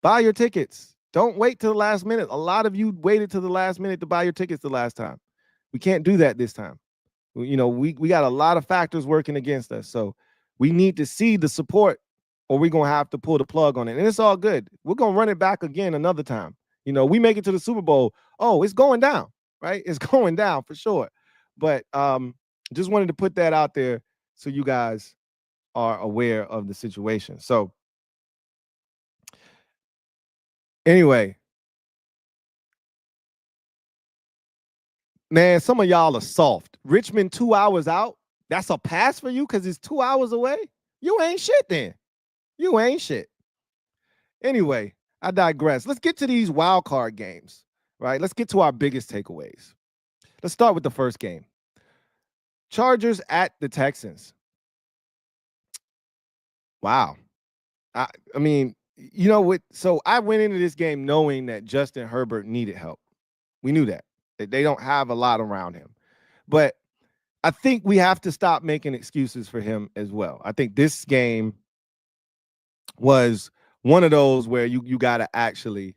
buy your tickets. Don't wait till the last minute. A lot of you waited to the last minute to buy your tickets the last time. We can't do that this time. You know, we got a lot of factors working against us. So we need to see the support, or we're going to have to pull the plug on it. And it's all good. We're going to run it back again another time. You know, we make it to the Super Bowl. Oh, it's going down, right? It's going down for sure. But just wanted to put that out there so you guys are aware of the situation. So anyway, man, some of y'all are soft. Richmond 2 hours out. That's a pass for you because it's 2 hours away. You ain't shit then. You ain't shit. Anyway, I digress. Let's get to these wild card games, right? Let's get to our biggest takeaways. Let's start with the first game. Chargers at the Texans. Wow. I mean, you know what? So I went into this game knowing that Justin Herbert needed help. We knew that. They don't have a lot around him. But I think we have to stop making excuses for him as well. I think this game was one of those where you got to actually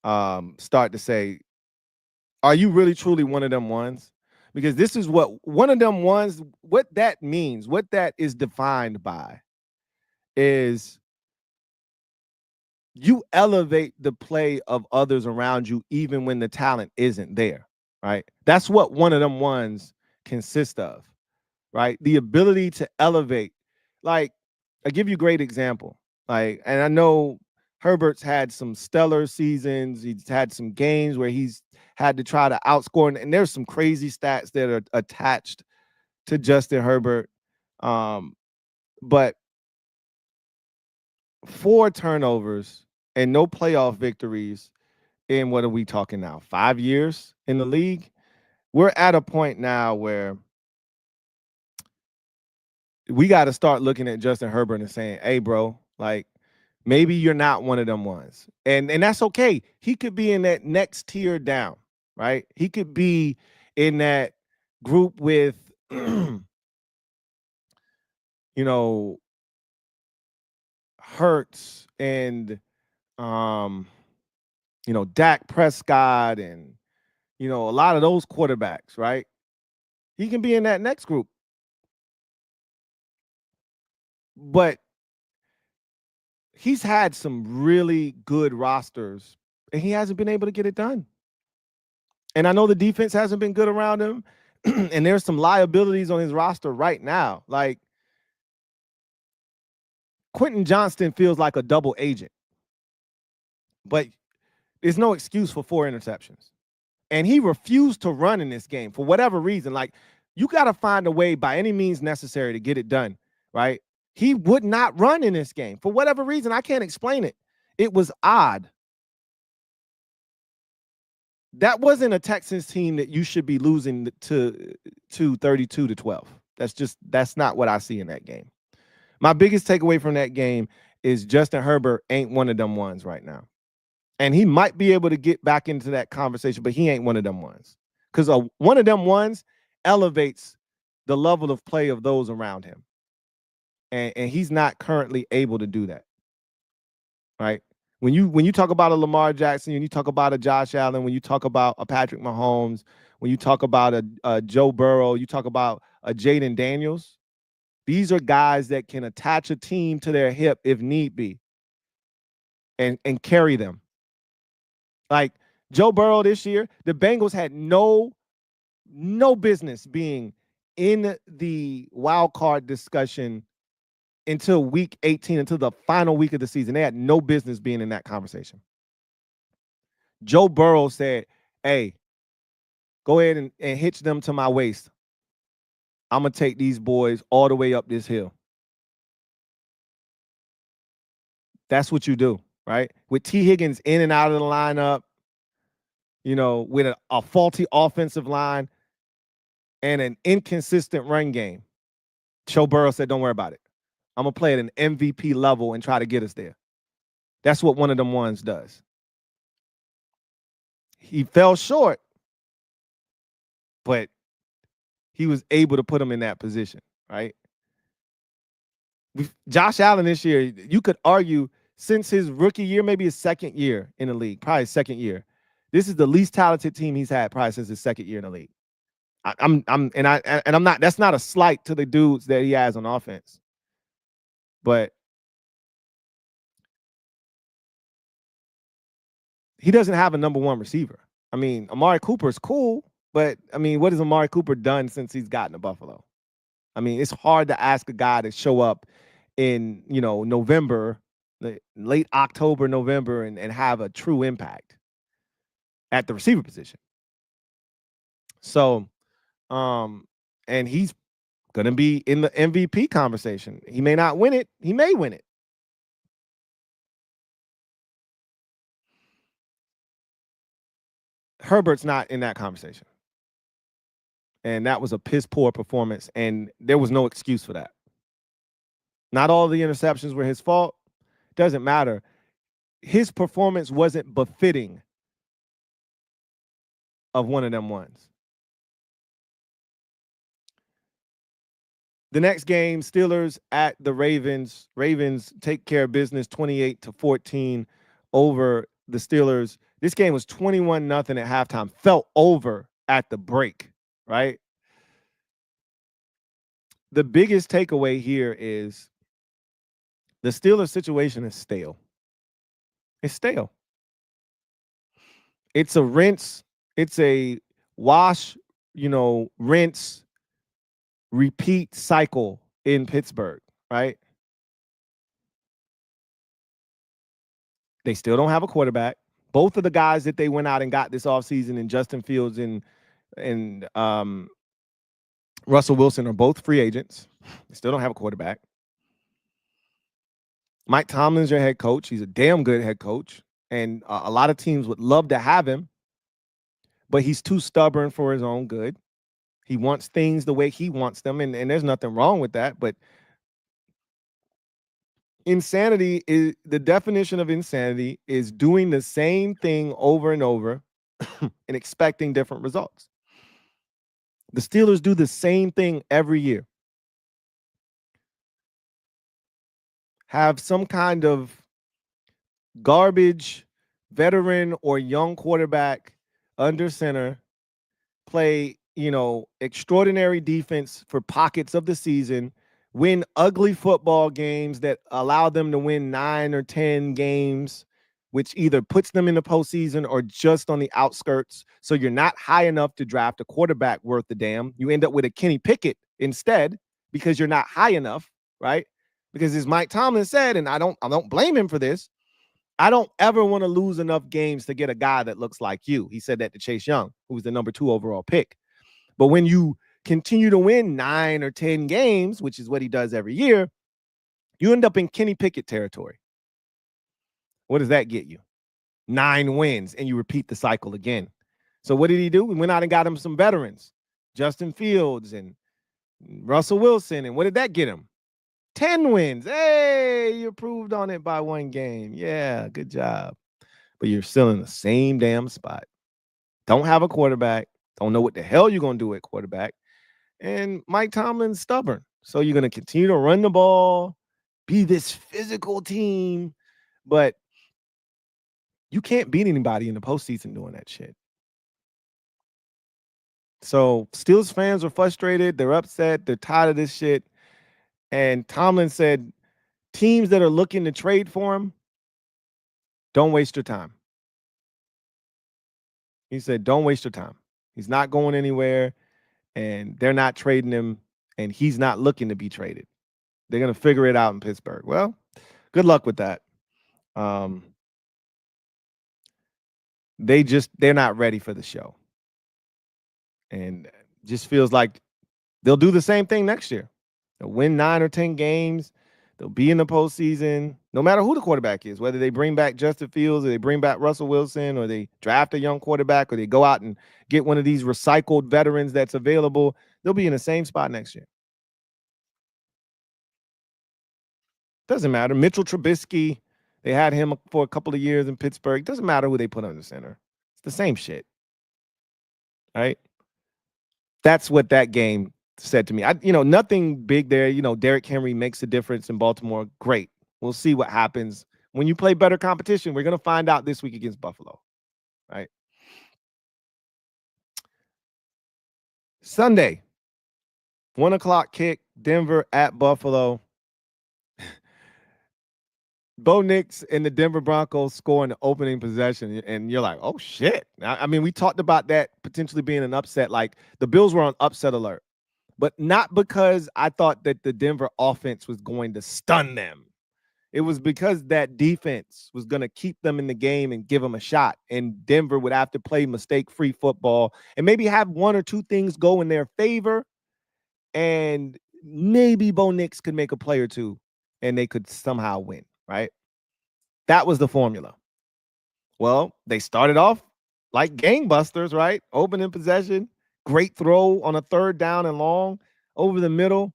start to say, are you really truly one of them ones? Because this is what one of them ones, what that means, what that is defined by is you elevate the play of others around you even when the talent isn't there, right? That's what one of them ones consists of, right? The ability to elevate. Like, I give you a great example. Like, and I know Herbert's had some stellar seasons. He's had some games where he's had to try to outscore, and there's some crazy stats that are attached to Justin Herbert. But 4 turnovers and no playoff victories in, what are we talking now, 5 years in the league? We're at a point now where we got to start looking at Justin Herbert and saying, hey, bro, like, maybe you're not one of them ones. And that's okay. He could be in that next tier down, right? He could be in that group with, you know, Hurts and, you know, Dak Prescott and, you know, a lot of those quarterbacks, right? He can be in that next group. But he's had some really good rosters, and he hasn't been able to get it done. And I know the defense hasn't been good around him, and there's some liabilities on his roster right now. Like, Quentin Johnston feels like a double agent, but there's no excuse for 4 interceptions. And he refused to run in this game for whatever reason. Like, you got to find a way by any means necessary to get it done, right? He would not run in this game for whatever reason. I can't explain it. It was odd. That wasn't a Texans team that you should be losing to 32-12. That's not what I see in that game. My biggest takeaway from that game is Justin Herbert ain't one of them ones right now. And he might be able to get back into that conversation, but he ain't one of them ones. Because one of them ones elevates the level of play of those around him. And he's not currently able to do that. Right? When you talk about a Lamar Jackson, when you talk about a Josh Allen, when you talk about a Patrick Mahomes, when you talk about a Joe Burrow, you talk about a Jaden Daniels, these are guys that can attach a team to their hip if need be and carry them. Like Joe Burrow this year, the Bengals had no business being in the wild card discussion until week 18, until the final week of the season. They had no business being in that conversation. Joe Burrow said, hey, go ahead and hitch them to my waist. I'm going to take these boys all the way up this hill. That's what you do, right? With T. Higgins in and out of the lineup, you know, with a faulty offensive line and an inconsistent run game. Joe Burrow said, don't worry about it. I'm going to play at an MVP level and try to get us there. That's what one of them ones does. He fell short, but he was able to put him in that position, right? Josh Allen this year, you could argue since his rookie year, maybe his second year in the league, probably his second year, this is the least talented team he's had probably since his second year in the league. I'm not. That's not a slight to the dudes that he has on offense, but he doesn't have a number one receiver. I mean, Amari Cooper is cool, but I mean, what has Amari Cooper done since he's gotten to Buffalo? I mean, it's hard to ask a guy to show up in, November, late October, November, and have a true impact at the receiver position. So, and he's going to be in the MVP conversation. He may not win it. He may win it. Herbert's not in that conversation. And that was a piss poor performance, and there was no excuse for that. Not all the interceptions were his fault. Doesn't matter. His performance wasn't befitting of one of them ones. The next game, Steelers at the Ravens. Ravens take care of business 28-14 over the Steelers. This game was 21-0 at halftime. Fell over at the break, right? The biggest takeaway here is the Steelers situation is stale. It's stale. It's a rinse. It's a wash, rinse, repeat cycle in Pittsburgh, right? They still don't have a quarterback. Both of the guys that they went out and got this offseason in Justin Fields and Russell Wilson are both free agents. They still don't have a quarterback. Mike Tomlin's your head coach. He's a damn good head coach. And a lot of teams would love to have him, but he's too stubborn for his own good. He wants things the way he wants them, and there's nothing wrong with that. But insanity is the definition of insanity is doing the same thing over and over and expecting different results. The Steelers do the same thing every year. Have some kind of garbage veteran or young quarterback under center, play, extraordinary defense for pockets of the season, win ugly football games that allow them to win 9 or 10 games, which either puts them in the postseason or just on the outskirts. So you're not high enough to draft a quarterback worth the damn. You end up with a Kenny Pickett instead because you're not high enough, right? Because as Mike Tomlin said, and I don't blame him for this, I don't ever want to lose enough games to get a guy that looks like you. He said that to Chase Young, who was the number 2 overall pick. But when you continue to win 9 or 10 games, which is what he does every year, you end up in Kenny Pickett territory. What does that get you? 9 wins, and you repeat the cycle again. So what did he do? We went out and got him some veterans, Justin Fields and Russell Wilson. And what did that get him? 10 wins. Hey, you improved on it by 1 game. Yeah, good job. But you're still in the same damn spot. Don't have a quarterback. Don't know what the hell you're going to do at quarterback. And Mike Tomlin's stubborn. So you're going to continue to run the ball, be this physical team, but you can't beat anybody in the postseason doing that shit. So Steelers fans are frustrated. They're upset. They're tired of this shit. And Tomlin said, teams that are looking to trade for him, don't waste your time. He said, don't waste your time. He's not going anywhere, and they're not trading him, and he's not looking to be traded. They're going to figure it out in Pittsburgh. Well, good luck with that. They're not ready for the show. And just feels like they'll do the same thing next year. They'll win 9 or 10 games. They'll be in the postseason, no matter who the quarterback is, whether they bring back Justin Fields or they bring back Russell Wilson or they draft a young quarterback or they go out and get one of these recycled veterans that's available. They'll be in the same spot next year. Doesn't matter. Mitchell Trubisky, they had him for a couple of years in Pittsburgh. Doesn't matter who they put under center. It's the same shit. Right? That's what that game said to me. Nothing big there. Derrick Henry makes a difference in Baltimore. Great. We'll see what happens when you play better competition. We're going to find out this week against Buffalo. Right? Sunday, 1:00 kick, Denver at Buffalo. Bo Nix and the Denver Broncos score in the opening possession, and you're like, oh, shit. I mean, we talked about that potentially being an upset. Like, the Bills were on upset alert, but not because I thought that the Denver offense was going to stun them. It was because that defense was going to keep them in the game and give them a shot, and Denver would have to play mistake-free football and maybe have one or two things go in their favor, and maybe Bo Nix could make a play or two, and they could somehow win. Right? That was the formula. Well, they started off like gangbusters, right? Opening possession, great throw on a 3rd down and long over the middle.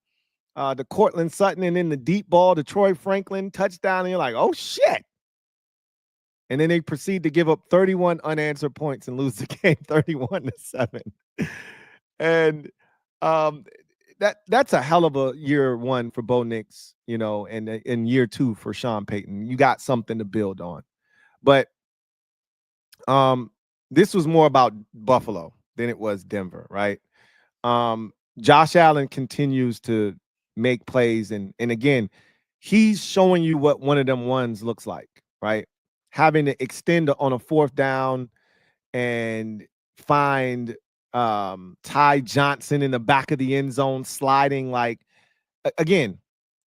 The Cortland Sutton and then the deep ball to Troy Franklin touchdown. And you're like, oh, shit. And then they proceed to give up 31 unanswered points and lose the game 31-7. And that's a hell of a year one for Bo Nix, and in year two for Sean Payton. You got something to build on. But this was more about Buffalo than it was Denver, right? Josh Allen continues to make plays, and again, he's showing you what one of them ones looks like, right? Having to extend on a 4th down and find Ty Johnson in the back of the end zone sliding. Like, again,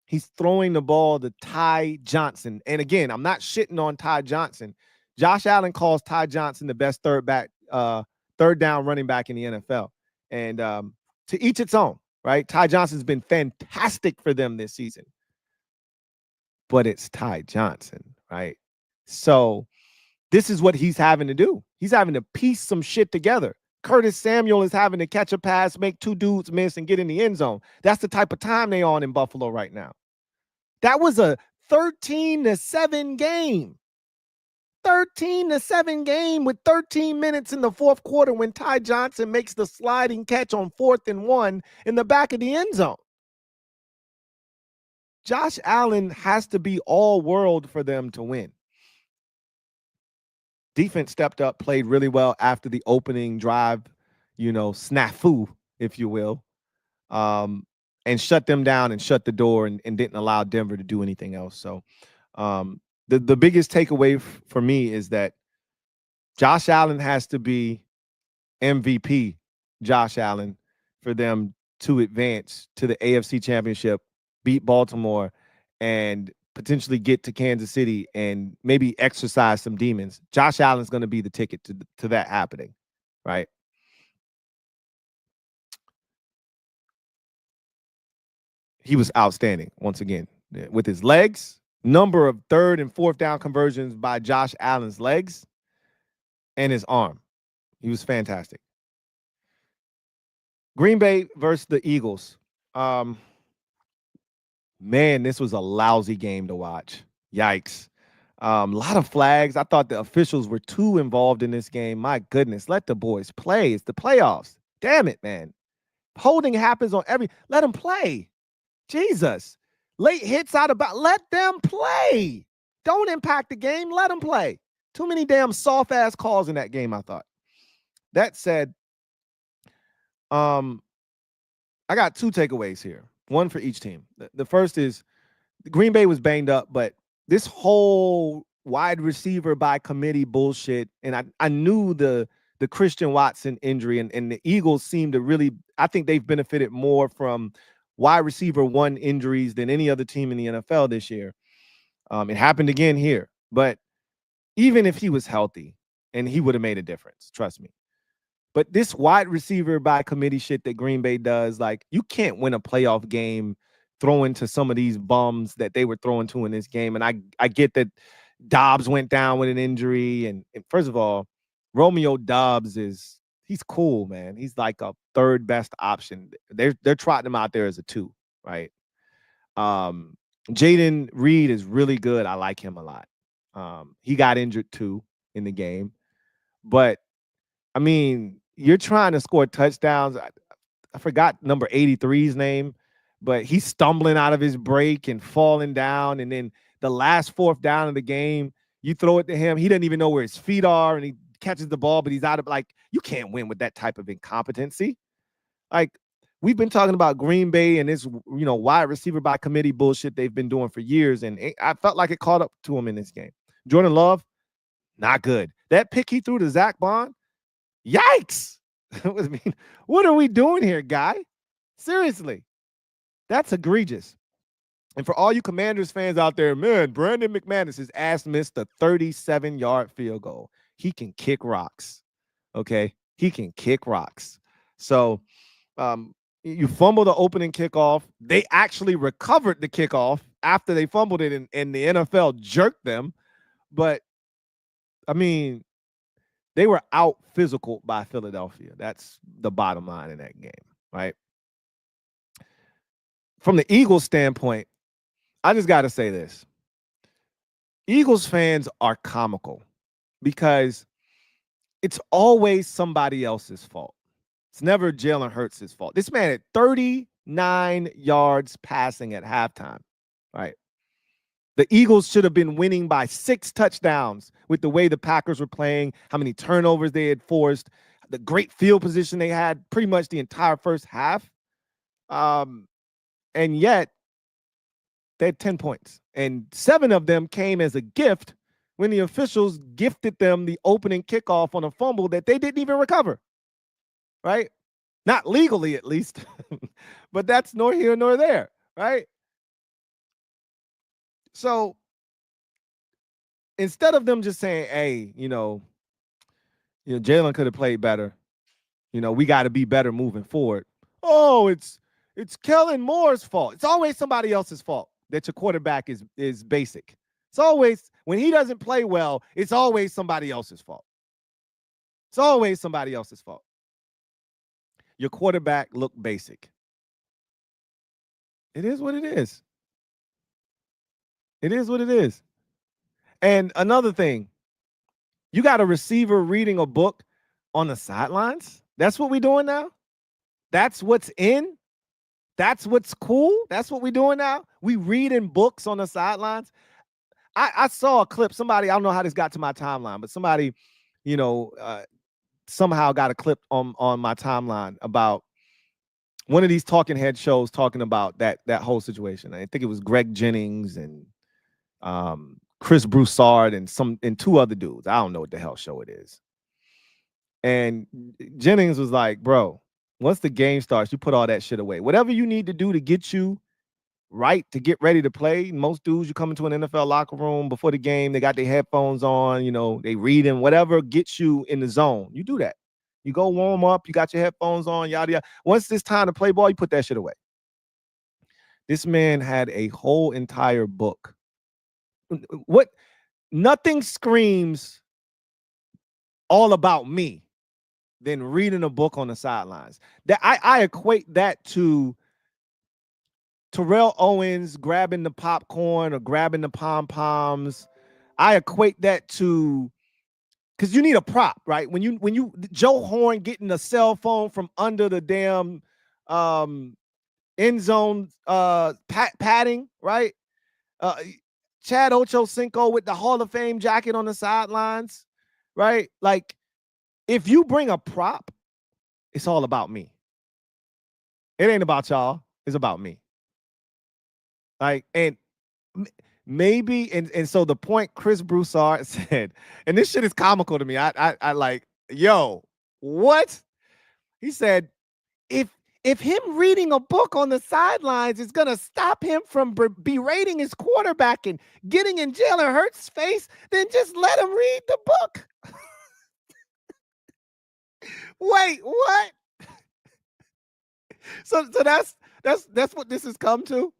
he's throwing the ball to Ty Johnson. And again, I'm not shitting on Ty Johnson. Josh Allen calls Ty Johnson the best third down running back in the NFL. And to each its own, right? Ty Johnson's been fantastic for them this season. But it's Ty Johnson, right? So this is what he's having to do. He's having to piece some shit together. Curtis Samuel is having to catch a pass, make 2 dudes miss, and get in the end zone. That's the type of time they on in Buffalo right now. That was a 13-7 game. 13-7 game with 13 minutes in the 4th quarter when Ty Johnson makes the sliding catch on 4th and 1 in the back of the end zone. Josh Allen has to be all world for them to win. Defense stepped up, played really well after the opening drive, snafu, if you will, and shut them down and shut the door and didn't allow Denver to do anything else. So the biggest takeaway for me is that Josh Allen has to be MVP Josh Allen for them to advance to the AFC Championship, beat Baltimore, and potentially get to Kansas City and maybe exercise some demons. Josh Allen's going to be the ticket to that happening, right? He was outstanding once again with his legs, number of 3rd and 4th down conversions by Josh Allen's legs, and his arm. He was fantastic. Green Bay versus the Eagles. Man, this was a lousy game to watch. Yikes. A lot of flags. I thought the officials were too involved in this game. My goodness, let the boys play. It's the playoffs. Damn it, man. Holding happens on let them play. Jesus. Late hits out about, let them play. Don't impact the game. Let them play. Too many damn soft-ass calls in that game, I thought. That said, I got 2 takeaways here. One for each team. The first is Green Bay was banged up, but this whole wide receiver by committee bullshit, and I knew the Christian Watson injury, and the Eagles seem to really, I think they've benefited more from wide receiver 1 injuries than any other team in the NFL this year. It happened again here, but even if he was healthy, and he would have made a difference, trust me. But this wide receiver by committee shit that Green Bay does, like, you can't win a playoff game throwing to some of these bums that they were throwing to in this game. And I get that Dobbs went down with an injury. And first of all, Romeo Dobbs he's cool, man. He's like a 3rd best option. They're trotting him out there as a 2, right? Jaden Reed is really good. I like him a lot. He got injured too in the game, but I mean, you're trying to score touchdowns. I forgot number 83's name, but he's stumbling out of his break and falling down. And then the last fourth down of the game, you throw it to him. He doesn't even know where his feet are, and he catches the ball, but he's out of, like, you can't win with that type of incompetency. Like, we've been talking about Green Bay and this, wide receiver by committee bullshit they've been doing for years, and I felt like it caught up to him in this game. Jordan Love, not good. That pick he threw to Zach Bond, yikes. I mean, what are we doing here, guy? Seriously, that's egregious. And for all you Commanders fans out there, man, Brandon McManus' ass missed a 37-yard field goal. He can kick rocks, okay? He can kick rocks. So you fumble the opening kickoff. They actually recovered the kickoff after they fumbled it, and the NFL jerked them. But, I mean, they were out physical by Philadelphia. That's the bottom line in that game, right? From the Eagles standpoint, I just got to say this. Eagles fans are comical because it's always somebody else's fault. It's never Jalen Hurts' fault. This man had 39 yards passing at halftime, right? The Eagles should have been winning by 6 touchdowns with the way the Packers were playing, how many turnovers they had forced, the great field position they had pretty much the entire first half. And yet, they had 10 points. And 7 of them came as a gift when the officials gifted them the opening kickoff on a fumble that they didn't even recover, right? Not legally, at least. But that's nor here nor there, right? So instead of them just saying, hey, Jalen could have played better. We got to be better moving forward. Oh, it's Kellen Moore's fault. It's always somebody else's fault that your quarterback is basic. It's always, when he doesn't play well, it's always somebody else's fault. It's always somebody else's fault. Your quarterback looked basic. It is what it is. It is what it is. And another thing, you got a receiver reading a book on the sidelines? That's what we're doing now? That's what's in? That's what's cool? That's what we're doing now? We reading books on the sidelines? I saw a clip. Somebody, I don't know how this got to my timeline, but somebody, somehow got a clip on my timeline about one of these talking head shows talking about that whole situation. I think it was Greg Jennings and Chris Broussard and 2 other dudes. I don't know what the hell show it is. And Jennings was like, bro, once the game starts, you put all that shit away. Whatever you need to do to get you right, to get ready to play. Most dudes, you come into an NFL locker room before the game, they got their headphones on, they reading, whatever gets you in the zone. You do that. You go warm up, you got your headphones on, yada, yada. Once it's time to play ball, you put that shit away. This man had a whole entire book. What? Nothing screams all about me than reading a book on the sidelines. That I equate that to Terrell Owens grabbing the popcorn or grabbing the pom-poms. I equate that to, because you need a prop, right? When you Joe Horn getting a cell phone from under the damn end zone padding, right? Chad Ochocinco with the Hall of Fame jacket on the sidelines, right? Like, if you bring a prop, it's all about me. It ain't about y'all. It's about me. Like, and maybe, and so the point Chris Broussard said, and this shit is comical to me. I like, yo, what? He said, if him reading a book on the sidelines is going to stop him from berating his quarterback and getting in Jalen Hurts' face, then just let him read the book. Wait, what? So that's what this has come to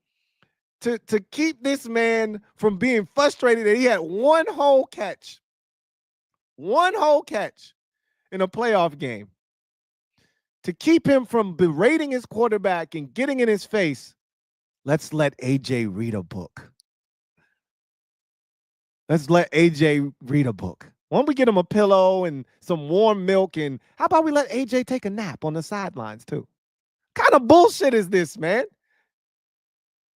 keep this man from being frustrated that he had one whole catch in a playoff game. To keep him from berating his quarterback and getting in his face, Let's let AJ read a book. Let's let AJ read a book. Why don't we get him a pillow and some warm milk? And how about we let AJ take a nap on the sidelines too? What kind of bullshit is this, man?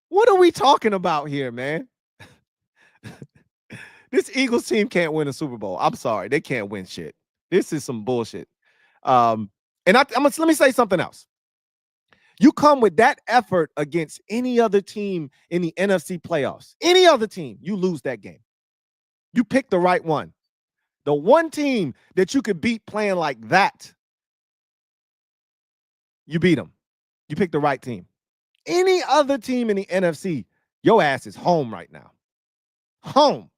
What are we talking about here, man? This Eagles team can't win a Super Bowl. I'm sorry. They can't win shit. This is some bullshit. And let me say something else. You come with that effort against any other team in the NFC playoffs, any other team, you lose that game. You pick the right one. The one team that you could beat playing like that, you beat them. You pick the right team. Any other team in the NFC, your ass is home right now. Home.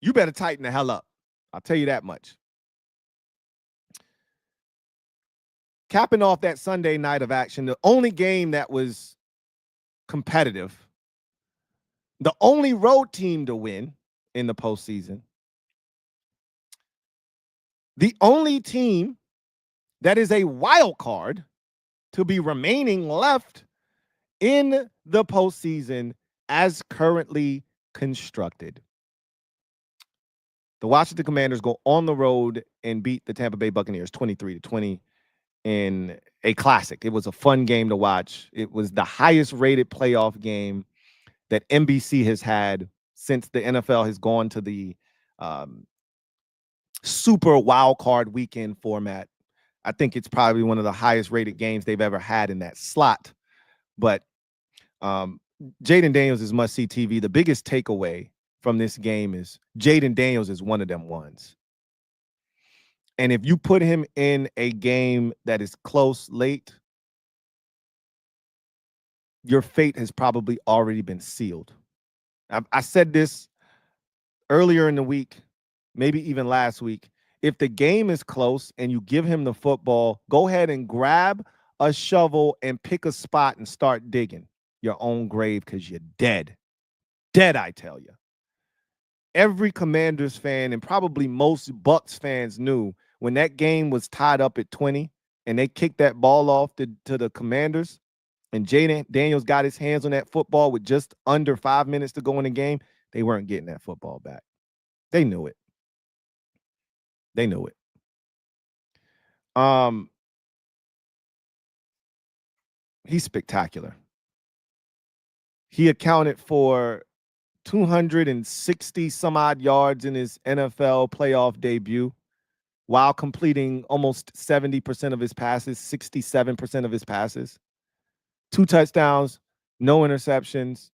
You better tighten the hell up. I'll tell you that much. Capping off that Sunday night of action, the only game that was competitive, the only road team to win in the postseason, the only team that is a wild card to be remaining left in the postseason as currently constructed. The Washington Commanders go on the road and beat the Tampa Bay Buccaneers 23-20 in a classic. It was a fun game to watch. It was the highest rated playoff game that NBC has had since the NFL has gone to the super wild card weekend format. I think it's probably one of the highest rated games they've ever had in that slot. But Jaden Daniels is must-see TV. The biggest takeaway from this game is Jaden Daniels is one of them ones. And if you put him in a game that is close late, your fate has probably already been sealed. I said this earlier in the week, maybe even last week. If the game is close and you give him the football, go ahead and grab a shovel and pick a spot and start digging your own grave because you're dead. Dead, I tell you. Every Commanders fan and probably most Bucs fans knew when that game was tied up at 20 and they kicked that ball off to the Commanders and Jaden Daniels got his hands on that football with just under 5 minutes to go in the game, they weren't getting that football back. They knew it. They knew it. He's spectacular. He accounted for 260 some odd yards in his NFL playoff debut while completing almost 70% of his passes, 67% of his passes. 2 touchdowns, no interceptions.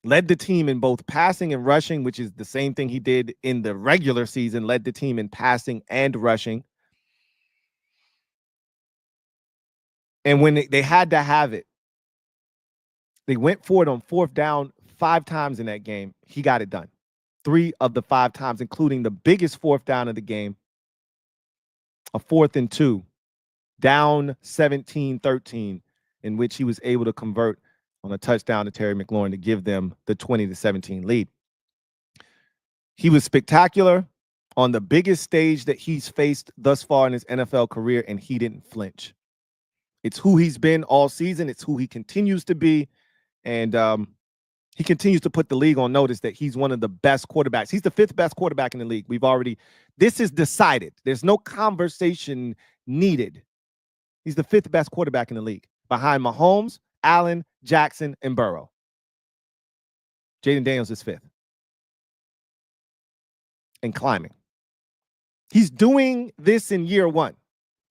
Led the team in both passing and rushing, which is the same thing he did in the regular season, led the team in passing and rushing. And when they had to have it, they went for it on 4th down 5 times in that game. He got it done. 3 of the 5 times, including the biggest 4th down of the game, a 4th and 2, down 17-13, in which he was able to convert on a touchdown to Terry McLaurin to give them the 20-17 lead. He was spectacular on the biggest stage that he's faced thus far in his NFL career, and he didn't flinch. It's who he's been all season. It's who he continues to be. And he continues to put the league on notice that he's one of the best quarterbacks. He's the 5th best quarterback in the league. This is decided. There's no conversation needed. He's the 5th best quarterback in the league behind Mahomes, Allen, Jackson, and Burrow. Jaden Daniels is 5th and climbing. He's doing this in year 1.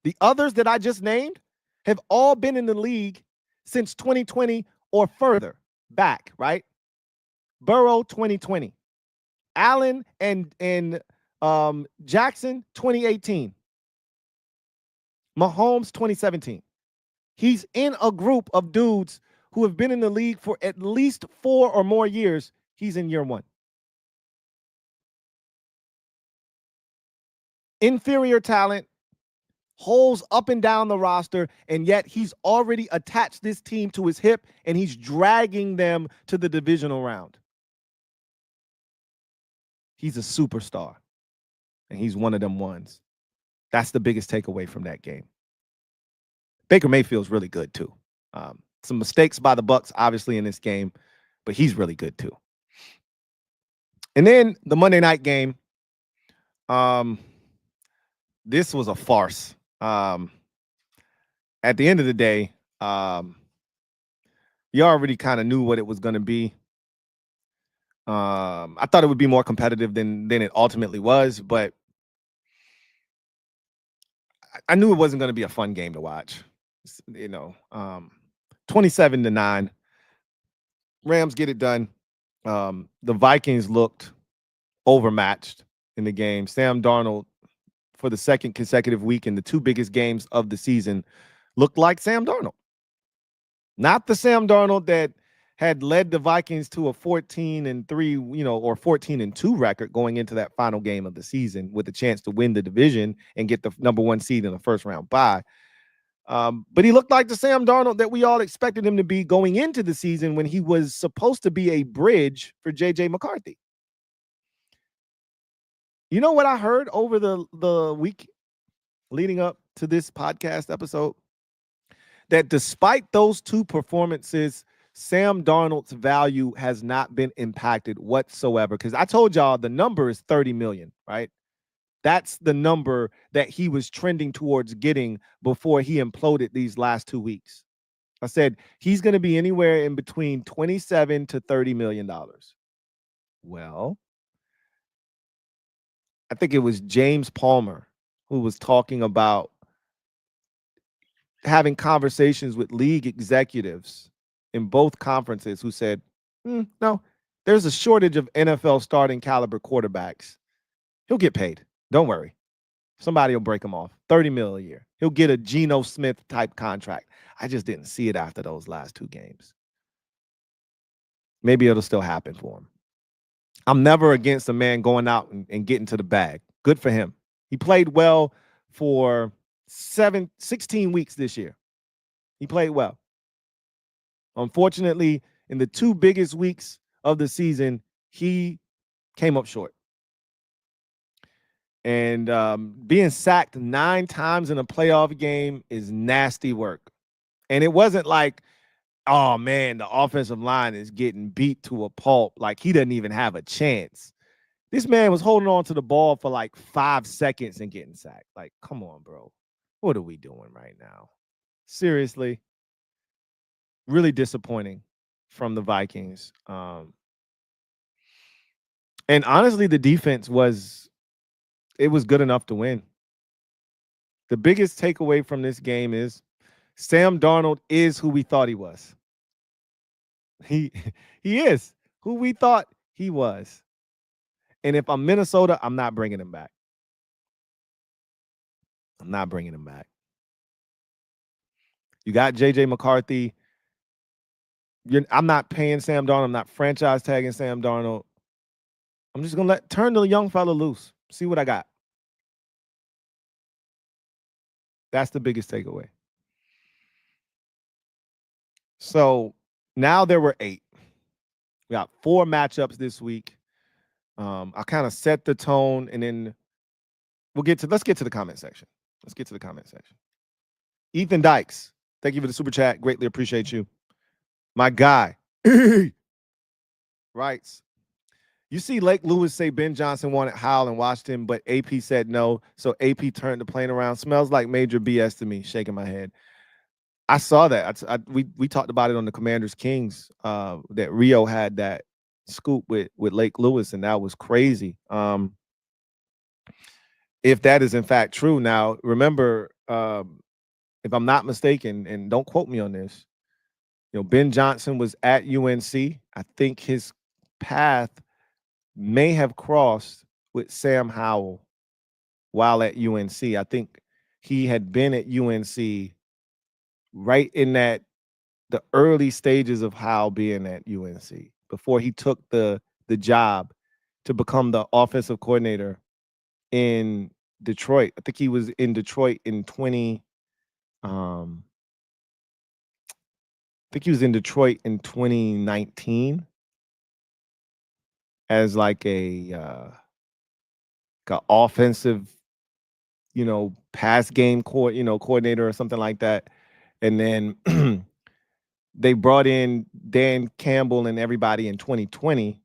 The others that I just named have all been in the league since 2020 or further back, right? Burrow, 2020. Allen and Jackson, 2018. Mahomes, 2017. He's in a group of dudes who have been in the league for at least 4 or more years. He's in year 1. Inferior talent, holes up and down the roster, and yet he's already attached this team to his hip, and he's dragging them to the divisional round. He's a superstar, and he's one of them ones. That's the biggest takeaway from that game. Baker Mayfield's really good, too. Some mistakes by the Bucks, obviously, in this game, but he's really good too. And then the Monday night game, this was a farce. At the end of the day, you already kind of knew what it was going to be. I thought it would be more competitive than it ultimately was, but I knew it wasn't going to be a fun game to watch. 27-9. Rams get it done. The Vikings looked overmatched in the game. Sam Darnold, for the second consecutive week in the two biggest games of the season, looked like Sam Darnold. Not the Sam Darnold that had led the Vikings to a 14-3, or 14-2 record going into that final game of the season with a chance to win the division and get the number 1 seed in the first round bye. But he looked like the Sam Darnold that we all expected him to be going into the season when he was supposed to be a bridge for J.J. McCarthy. You know what I heard over the week leading up to this podcast episode? That despite those two performances, Sam Darnold's value has not been impacted whatsoever. Because I told y'all the number is 30 million, right? That's the number that he was trending towards getting before he imploded these last 2 weeks. I said he's going to be anywhere in between 27 to $30 million. Well, I think it was James Palmer who was talking about having conversations with league executives in both conferences who said, no, there's a shortage of NFL starting caliber quarterbacks. He'll get paid. Don't worry. Somebody will break him off. 30 mil a year. He'll get a Geno Smith type contract. I just didn't see it after those last 2 games. Maybe it'll still happen for him. I'm never against a man going out and getting to the bag. Good for him. He played well for 16 weeks this year. He played well. Unfortunately, in the 2 biggest weeks of the season, he came up short. And being sacked 9 times in a playoff game is nasty work. And it wasn't like, oh, man, the offensive line is getting beat to a pulp. Like, he doesn't even have a chance. This man was holding on to the ball for like 5 seconds and getting sacked. Like, come on, bro. What are we doing right now? Seriously. Really disappointing from the Vikings. And honestly, the defense was good enough to win. The biggest takeaway from this game is Sam Darnold is who we thought he was. He is who we thought he was. And if I'm Minnesota, I'm not bringing him back. I'm not bringing him back. You got J.J. McCarthy. I'm not paying Sam Darnold. I'm not franchise tagging Sam Darnold. I'm just going to turn the young fella loose. See what I got. That's the biggest takeaway. So now there were 8. We got 4 matchups this week. I kind of set the tone, and then let's get to the comment section. Ethan Dykes, thank you for the super chat. Greatly appreciate you. My guy writes, you see Lake Lewis say Ben Johnson wanted Howell and watched him, but AP said no. So AP turned the plane around. Smells like major BS to me, shaking my head. I saw that. We talked about it on the Commanders Kings, that Rio had that scoop with Lake Lewis, and that was crazy. If that is in fact true. Now, remember, if I'm not mistaken, and don't quote me on this, Ben Johnson was at UNC. I think his path may have crossed with Sam Howell while at UNC. I think he had been at UNC right in the early stages of Howell being at UNC before he took the job to become the offensive coordinator in Detroit. I think he was in Detroit in 2019 as like a offensive, pass game coordinator or something like that. And then they brought in Dan Campbell and everybody in 2020,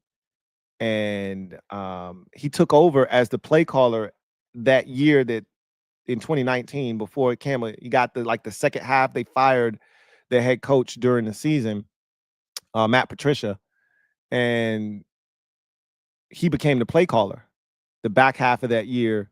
and he took over as the play caller that year that in 2019 before Campbell he got the second half. They fired their head coach during the season, Matt Patricia, and he became the play caller. The back half of that year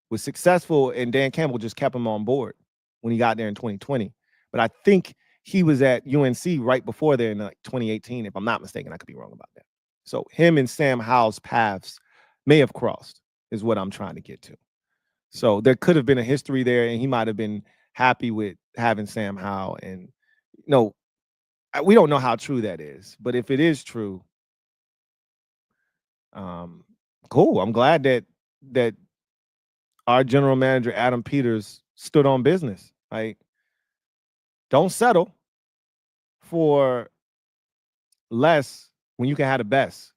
was successful, and Dan Campbell just kept him on board when he got there in 2020. But I think he was at UNC right before there in 2018, if I'm not mistaken. I could be wrong about that. So him and Sam Howell's paths may have crossed, is what I'm trying to get to. So there could have been a history there, and he might have been happy with having Sam Howell. And we don't know how true that is, but if it is true, cool. I'm glad that our general manager Adam Peters stood on business. Like, don't settle for less when you can have the best.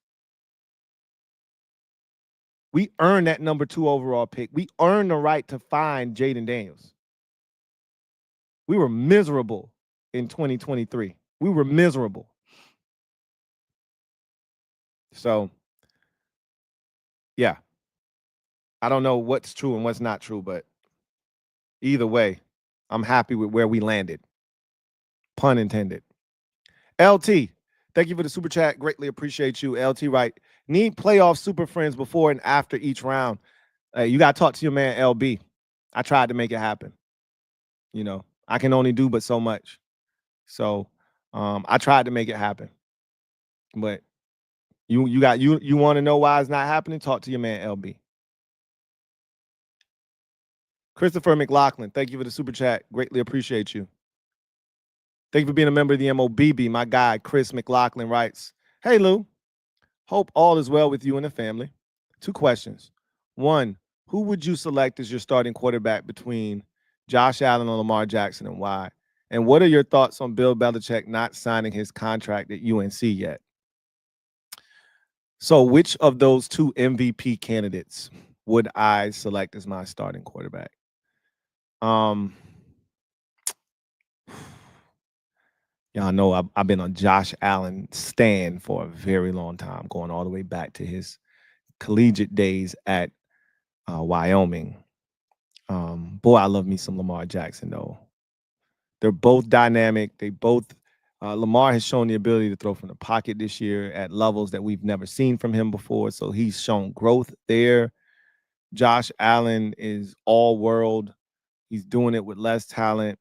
We earned that number 2 overall pick. We earned the right to find Jaden Daniels. We were miserable in 2023. We were miserable. So, yeah. I don't know what's true and what's not true, but either way, I'm happy with where we landed. Pun intended. LT, thank you for the super chat. Greatly appreciate you. LT, right? Need playoff super friends before and after each round. You got to talk to your man, LB. I tried to make it happen. I can only do but so much. So I tried to make it happen. But you want to know why it's not happening? Talk to your man, LB. Christopher McLaughlin, thank you for the super chat. Greatly appreciate you. Thank you for being a member of the MOBB. My guy, Chris McLaughlin, writes, hey, Lou. Hope all is well with you and the family. 2 questions. 1, who would you select as your starting quarterback between Josh Allen and Lamar Jackson, and why? And what are your thoughts on Bill Belichick not signing his contract at UNC yet? So which of those 2 MVP candidates would I select as my starting quarterback? Y'all know I've been on Josh Allen stan for a very long time, going all the way back to his collegiate days at Wyoming. Boy, I love me some Lamar Jackson, though. They're both dynamic. Lamar has shown the ability to throw from the pocket this year at levels that we've never seen from him before. So he's shown growth there. Josh Allen is all world. He's doing it with less talent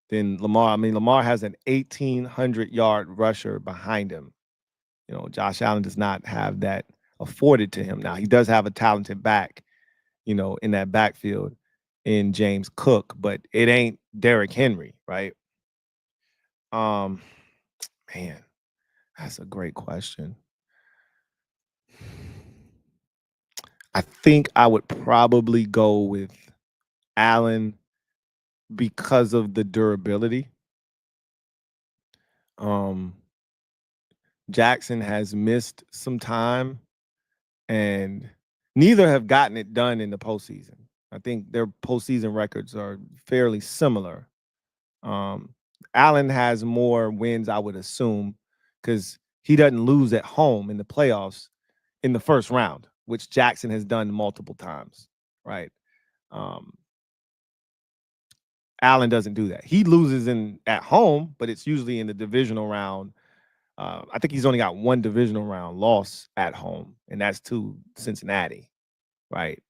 than Lamar. I mean, Lamar has an 1,800-yard rusher behind him. Josh Allen does not have that afforded to him. Now, he does have a talented back, in that backfield in James Cook, but it ain't Derrick Henry, right? Man, that's a great question. I think I would probably go with Allen because of the durability. Jackson has missed some time, and neither have gotten it done in the postseason. I think their postseason records are fairly similar. Allen has more wins, I would assume, because he doesn't lose at home in the playoffs in the first round, which Jackson has done multiple times, right? Allen doesn't do that. He loses at home, but it's usually in the divisional round. I think he's only got 1 divisional round loss at home, and that's to Cincinnati, right?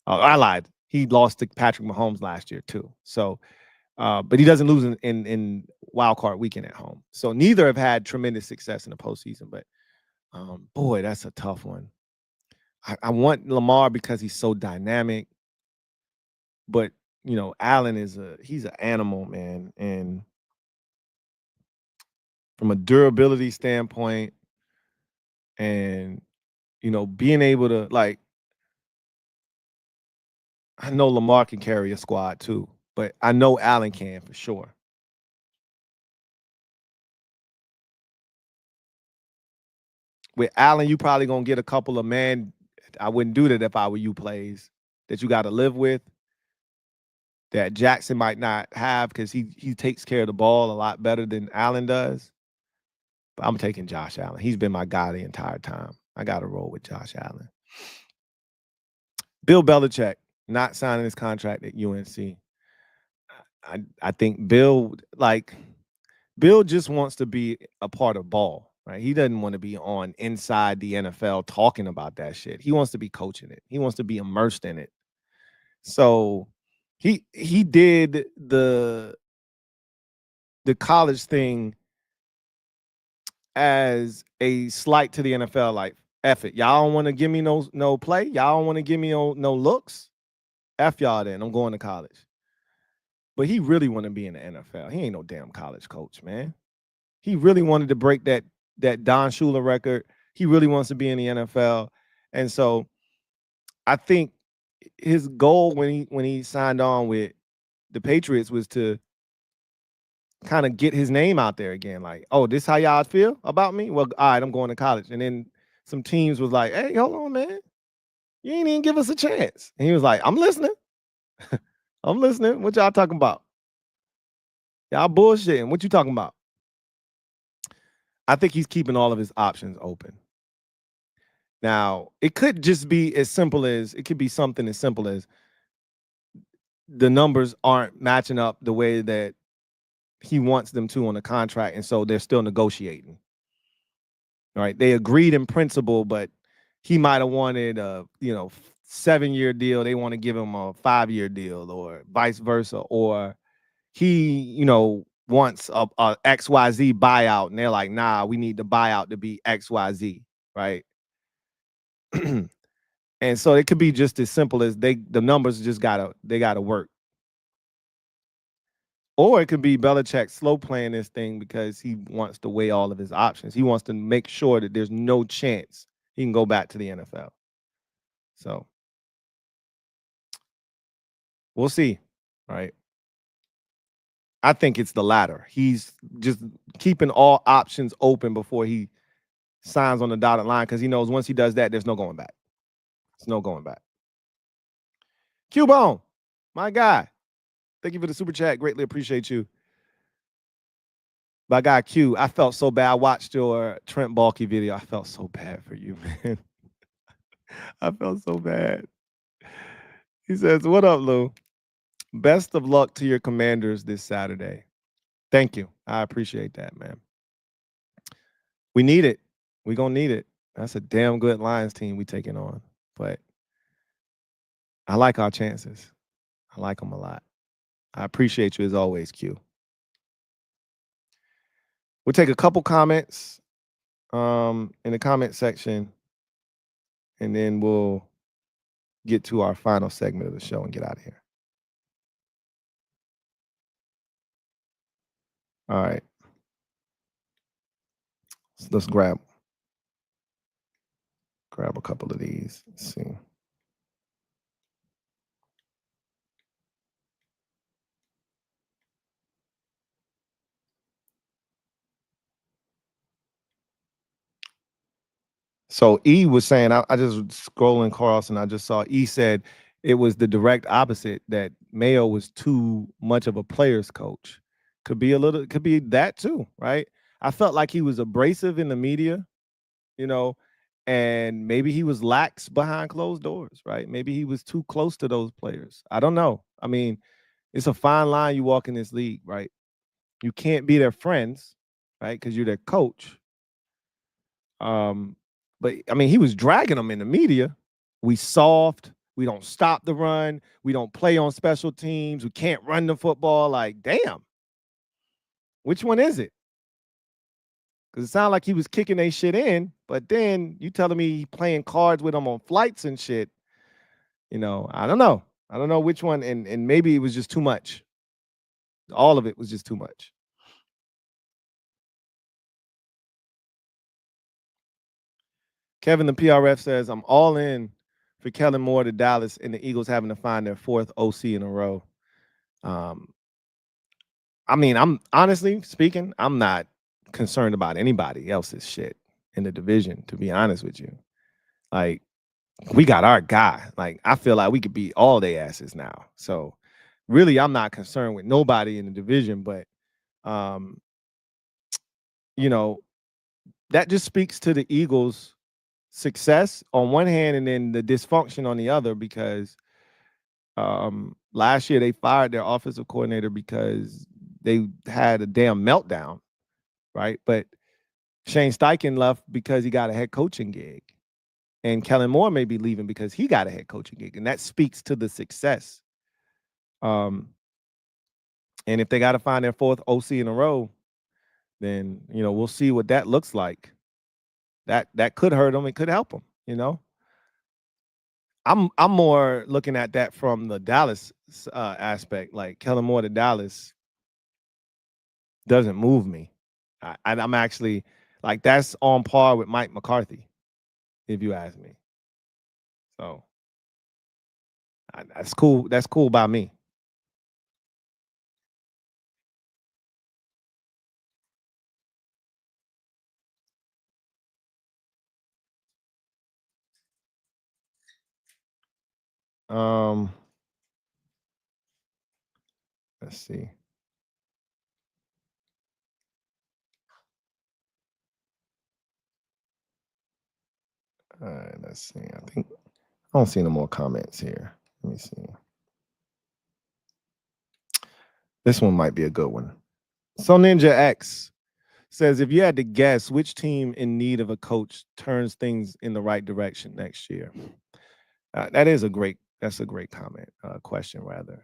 I lied. He lost to Patrick Mahomes last year too. So, but he doesn't lose in Wildcard weekend at home. So neither have had tremendous success in the postseason. But boy, that's a tough one. I want Lamar because he's so dynamic, but Allen he's an animal, man, and from a durability standpoint, and being able to I know Lamar can carry a squad too, but I know Allen can for sure. With Allen, you probably gonna get a couple of I wouldn't do that if I were you plays that you got to live with. that Jackson might not have because he takes care of the ball a lot better than Allen does. But I'm taking Josh Allen. He's been my guy the entire time. I got to roll with Josh Allen. Bill Belichick not signing his contract at UNC. I think Bill just wants to be a part of ball, right? He doesn't want to be on inside the NFL talking about that shit. He wants to be coaching it. He wants to be immersed in it. So he did the college thing as a slight to the NFL, like, F it. Y'all don't want to give me no play. Y'all don't want to give me no looks. F y'all then. I'm going to college. But he really want to be in the NFL. He ain't no damn college coach, man. He really wanted to break that Don Shula record. He really wants to be in the NFL. And so I think his goal when he signed on with the Patriots was to kind of get his name out there again. Like, oh, this how y'all feel about me? Well, all right, I'm going to college. And then some teams was like, hey, hold on, man. You ain't even give us a chance. And he was like, I'm listening. I'm listening. What y'all talking about? Y'all bullshitting. What you talking about? I think he's keeping all of his options open. Now, it could just be as simple as, it could be something as simple as the numbers aren't matching up the way that he wants them to on the contract, and so they're still negotiating. All right, they agreed in principle, but he might have wanted a 7-year deal. They want to give him a 5-year deal, or vice versa, or he wants a XYZ buyout, and they're like, nah, we need the buyout to be XYZ, right? And so it could be just as simple as the numbers just gotta work. Or it could be Belichick slow playing this thing because he wants to weigh all of his options. He wants to make sure that there's no chance he can go back to the NFL. So we'll see, right? I think it's the latter. He's just keeping all options open before he signs on the dotted line, because he knows once he does that, there's no going back. There's no going back. Q-Bone, my guy. Thank you for the super chat. Greatly appreciate you. My guy Q, I felt so bad. I watched your Trent Baalke video. I felt so bad for you, man. I felt so bad. He says, what up, Lou? Best of luck to your Commanders this Saturday. Thank you. I appreciate that, man. We need it. We're going to need it. That's a damn good Lions team we taking on. But I like our chances. I like them a lot. I appreciate you as always, Q. We'll take a couple comments in the comment section, and then we'll get to our final segment of the show and get out of here. All right. So let's grab a couple of these. Let's see. So E was saying, I just scrolling Carlson, I just saw E said it was the direct opposite, that Mayo was too much of a player's coach. Could be that too, right? I felt like he was abrasive in the media, and maybe he was lax behind closed doors, right? Maybe he was too close to those players. I don't know. I mean, it's a fine line you walk in this league, right? You can't be their friends, right? Because you're their coach. But I mean, he was dragging them in the media. We soft. We don't stop the run. We don't play on special teams. We can't run the football. Like, damn. Which one is it? Because it sounded like he was kicking their shit in, but then you telling me he playing cards with them on flights and shit. I don't know. I don't know which one. And maybe it was just too much. All of it was just too much. Kevin, the PRF says, I'm all in for Kellen Moore to Dallas and the Eagles having to find their 4th OC in a row. I mean, I'm honestly speaking, I'm not concerned about anybody else's shit in the division, to be honest with you. Like, we got our guy. Like, I feel like we could beat all their asses now. So really, I'm not concerned with nobody in the division, but you know, that just speaks to the Eagles' success on one hand and then the dysfunction on the other because last year they fired their offensive coordinator because they had a damn meltdown, right? But Shane Steichen left because he got a head coaching gig. And Kellen Moore may be leaving because he got a head coaching gig. And that speaks to the success. And if they got to find their fourth OC in a row, then, we'll see what that looks like. That could hurt them. It could help them. I'm more looking at that from the Dallas aspect. Like Kellen Moore to Dallas doesn't move me. I'm actually like that's on par with Mike McCarthy, if you ask me. So that's cool. That's cool by me. Um, let's see. All right, let's see. I don't see no more comments here. Let me see. This one might be a good one. So Ninja X says, if you had to guess which team in need of a coach turns things in the right direction next year, that's a great comment, question rather.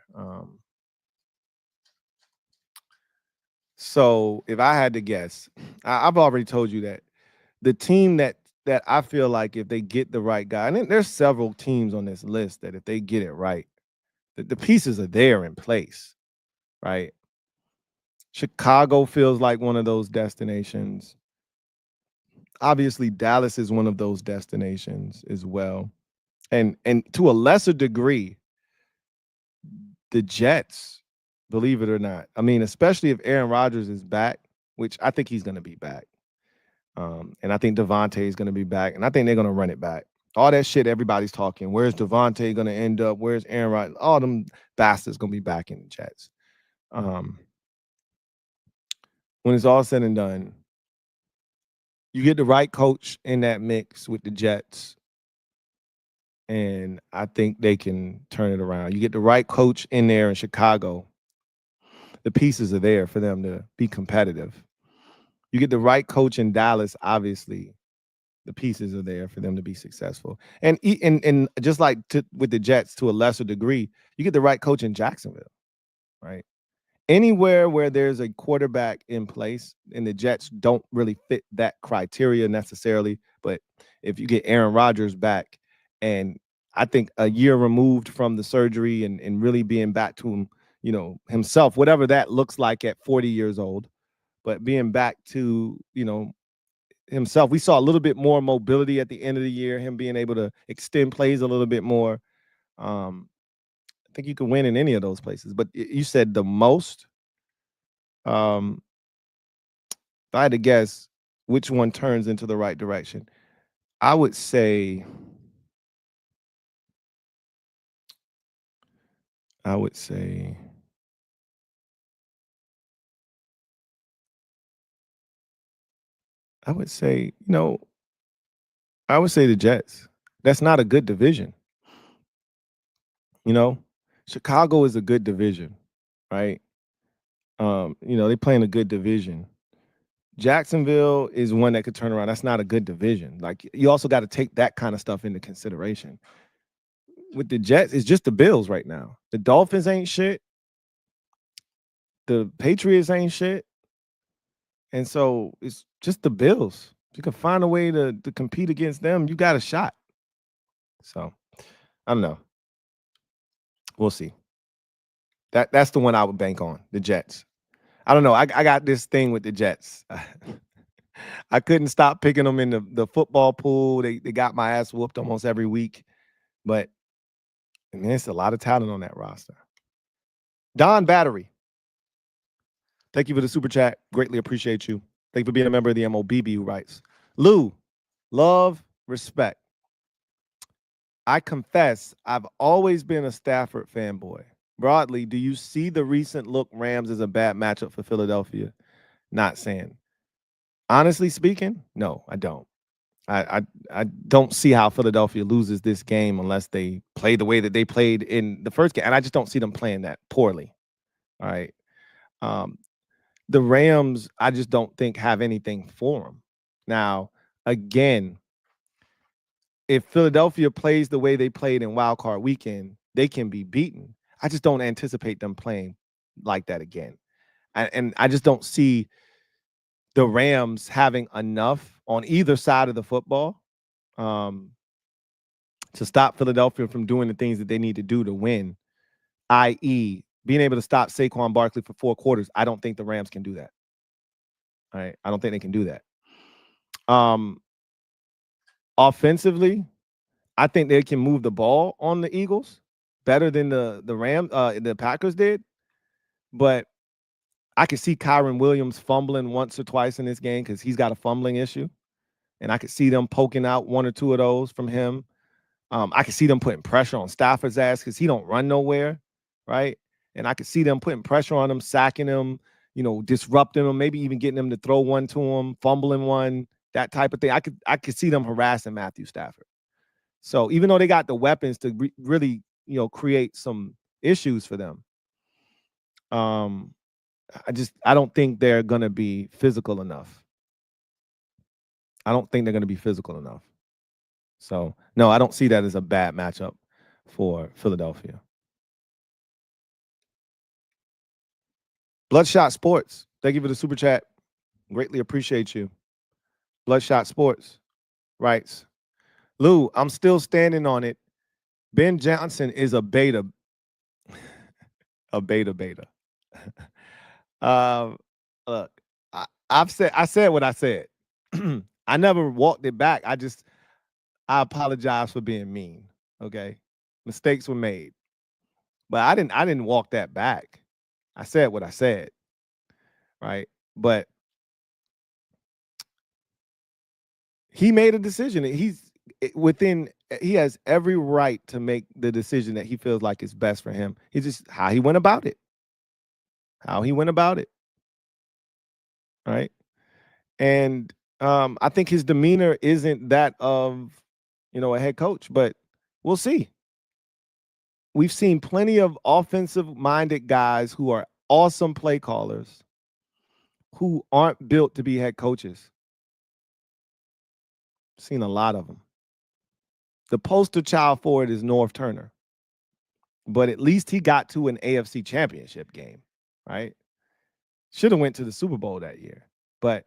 So if I had to guess, I've already told you that the team that I feel like if they get the right guy, and there's several teams on this list that if they get it right, the pieces are there in place, right? Chicago feels like one of those destinations. Obviously, Dallas is one of those destinations as well. And to a lesser degree, the Jets, believe it or not. I mean, especially if Aaron Rodgers is back, which I think he's going to be back. And I think Devontae is going to be back, and I think they're going to run it back. All that shit everybody's talking. Where's Devontae going to end up? Where's Aaron Rodgers? All them bastards going to be back in the Jets. When it's all said and done, you get the right coach in that mix with the Jets, and I think they can turn it around. You get the right coach in there in Chicago, the pieces are there for them to be competitive. You get the right coach in Dallas, obviously, the pieces are there for them to be successful. And just like with the Jets to a lesser degree, you get the right coach in Jacksonville, right? Anywhere where there's a quarterback in place, and the Jets don't really fit that criteria necessarily, but if you get Aaron Rodgers back, and I think a year removed from the surgery and really being back to him, himself, whatever that looks like at 40 years old, but being back to, himself. We saw a little bit more mobility at the end of the year, him being able to extend plays a little bit more. I think you can win in any of those places. But you said the most. If I had to guess which one turns into the right direction, I would say. I would say. I would say, I would say the Jets. That's not a good division. Chicago is a good division, right? They play in a good division. Jacksonville is one that could turn around. That's not a good division. Like you also got to take that kind of stuff into consideration. With the Jets, it's just the Bills right now. The Dolphins ain't shit. The Patriots ain't shit. And so it's just the Bills. If you can find a way to compete against them, you got a shot. So I don't know. We'll see. That's the one I would bank on, the Jets. I don't know. I got this thing with the Jets. I couldn't stop picking them in the football pool. They got my ass whooped almost every week. But man, it's a lot of talent on that roster. Don Battery. Thank you for the super chat. Greatly appreciate you. Thank you for being a member of the MOBB who writes. Lou, love, respect. I confess, I've always been a Stafford fanboy. broadly, do you see the recent look Rams as a bad matchup for Philadelphia? Not saying. Honestly speaking, no, I don't. I don't see how Philadelphia loses this game unless they play the way that they played in the first game, and I just don't see them playing that poorly. All right. Um, the Rams, I just don't think have anything for them. Now, again, if Philadelphia plays the way they played in Wildcard Weekend, they can be beaten. I just don't anticipate them playing like that again. And I just don't see the Rams having enough on either side of the football um, to stop Philadelphia from doing the things that they need to do to win, i.e., being able to stop Saquon Barkley for 4 quarters. I don't think the Rams can do that. All right. I don't think they can do that. Offensively, I think they can move the ball on the Eagles better than the Packers did. But I could see Kyron Williams fumbling once or twice in this game because he's got a fumbling issue. And I could see them poking out 1 or 2 of those from him. I could see them putting pressure on Stafford's ass because he don't run nowhere, right? And I could see them putting pressure on him, sacking him, disrupting him, maybe even getting him to throw one to him, fumbling one, that type of thing. I could see them harassing Matthew Stafford. So even though they got the weapons to really, create some issues for them, I don't think they're gonna be physical enough. I don't think they're gonna be physical enough. So no, I don't see that as a bad matchup for Philadelphia. Bloodshot Sports, thank you for the super chat. Greatly appreciate you. Bloodshot Sports writes, Lou, I'm still standing on it. Ben Johnson is a beta. A beta. Look, I said what I said. I never walked it back. I apologize for being mean. Okay. Mistakes were made. But I didn't walk that back. I said what I said. Right. But he made a decision. He has every right to make the decision that he feels like is best for him. It's just how he went about it. Right. And I think his demeanor isn't that of, a head coach, but we'll see. We've seen plenty of offensive-minded guys who are awesome play callers who aren't built to be head coaches. Seen a lot of them. The poster child for it is North Turner, but at least he got to an AFC championship game, right? Should have went to the Super Bowl that year, but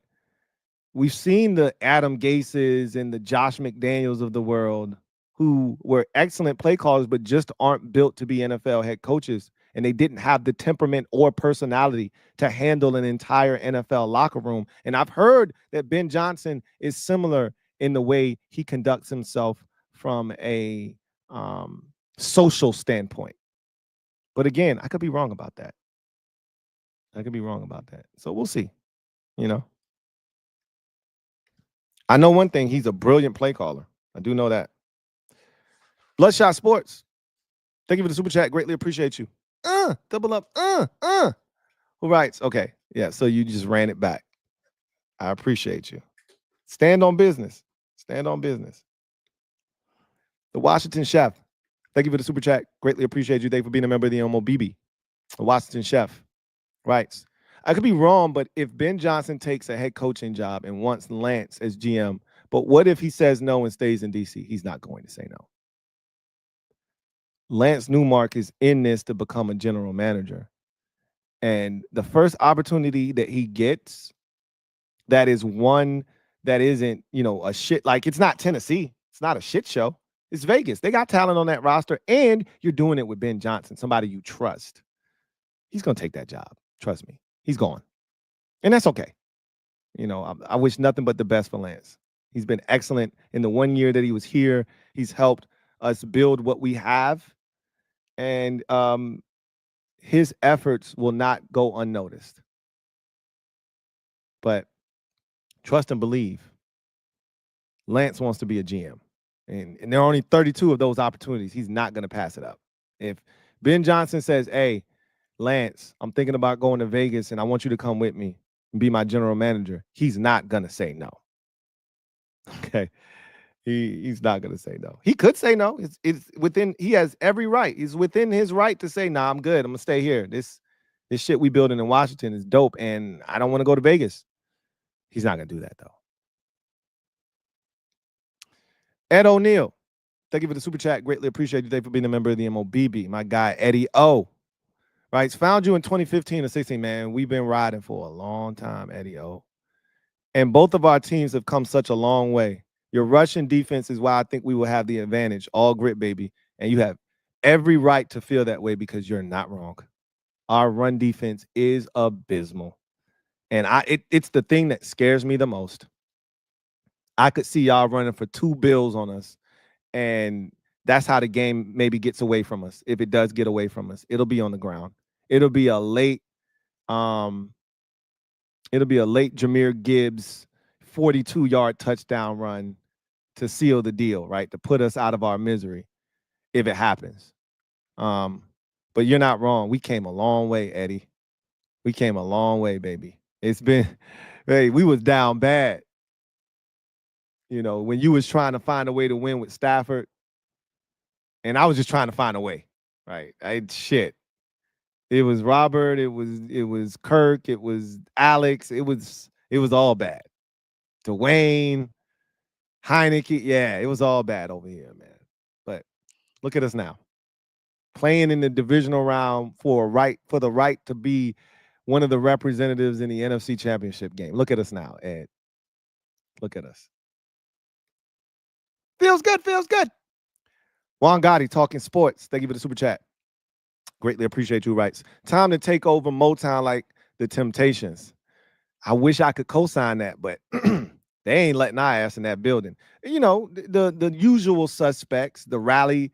we've seen the Adam Gases and the Josh McDaniels of the world who were excellent play callers, but just aren't built to be NFL head coaches. And they didn't have the temperament or personality to handle an entire NFL locker room. And I've heard that Ben Johnson is similar in the way he conducts himself from a social standpoint. But again, I could be wrong about that. So we'll see, I know one thing, he's a brilliant play caller. I do know that. Bloodshot Sports, thank you for the super chat. Greatly appreciate you. Double up. Who writes? Okay. Yeah, so you just ran it back. I appreciate you. Stand on business. The Washington Chef, thank you for the super chat. Greatly appreciate you. Thank you for being a member of the MOBB. The Washington Chef writes, I could be wrong, but if Ben Johnson takes a head coaching job and wants Lance as GM, but what if he says no and stays in DC? He's not going to say no. Lance Newmark is in this to become a general manager. And the first opportunity that he gets, that is one that isn't, a shit. Like, it's not Tennessee. It's not a shit show. It's Vegas. They got talent on that roster, and you're doing it with Ben Johnson, somebody you trust. He's going to take that job. Trust me. He's gone. And that's okay. I wish nothing but the best for Lance. He's been excellent in the 1 year that he was here. He's helped us build what we have. And his efforts will not go unnoticed. But trust and believe, Lance wants to be a GM. And there are only 32 of those opportunities. He's not going to pass it up. If Ben Johnson says, hey, Lance, I'm thinking about going to Vegas and I want you to come with me and be my general manager. He's not going to say no. Okay. He's not going to say no. He could say no. It's within, he has every right. He's within his right to say, nah, I'm good. I'm going to stay here. This shit we building in Washington is dope and I don't want to go to Vegas. He's not going to do that though. Ed O'Neill, thank you for the super chat. Greatly appreciate you today for being a member of the MOBB. My guy, Eddie O. Right, found you in 2015 or 16, man. We've been riding for a long time, Eddie O. And both of our teams have come such a long way. Your Russian defense is why I think we will have the advantage. All grit, baby. And you have every right to feel that way because you're not wrong. Our run defense is abysmal. And it's the thing that scares me the most. I could see y'all running for 2 bills on us. And that's how the game maybe gets away from us. If it does get away from us, it'll be on the ground. It'll be a late Jahmyr Gibbs 42-yard touchdown run to seal the deal, right? To put us out of our misery if it happens. But you're not wrong. We came a long way, Eddie. We came a long way, baby. It's been, hey, we was down bad. You know, when you was trying to find a way to win with Stafford, and I was just trying to find a way, right? Shit. It was Robert, it was Kirk, it was Alex, it was all bad. Dwayne, Heineke, yeah, it was all bad over here, man. But look at us now. Playing in the divisional round for the right to be one of the representatives in the NFC Championship game. Look at us now, Ed. Look at us. Feels good, feels good. Juan Gotti, Talking Sports. Thank you for the super chat. Greatly appreciate you, writes. Time to take over Motown like the Temptations. I wish I could co-sign that, but they ain't letting our ass in that building. You know, the usual suspects, the rally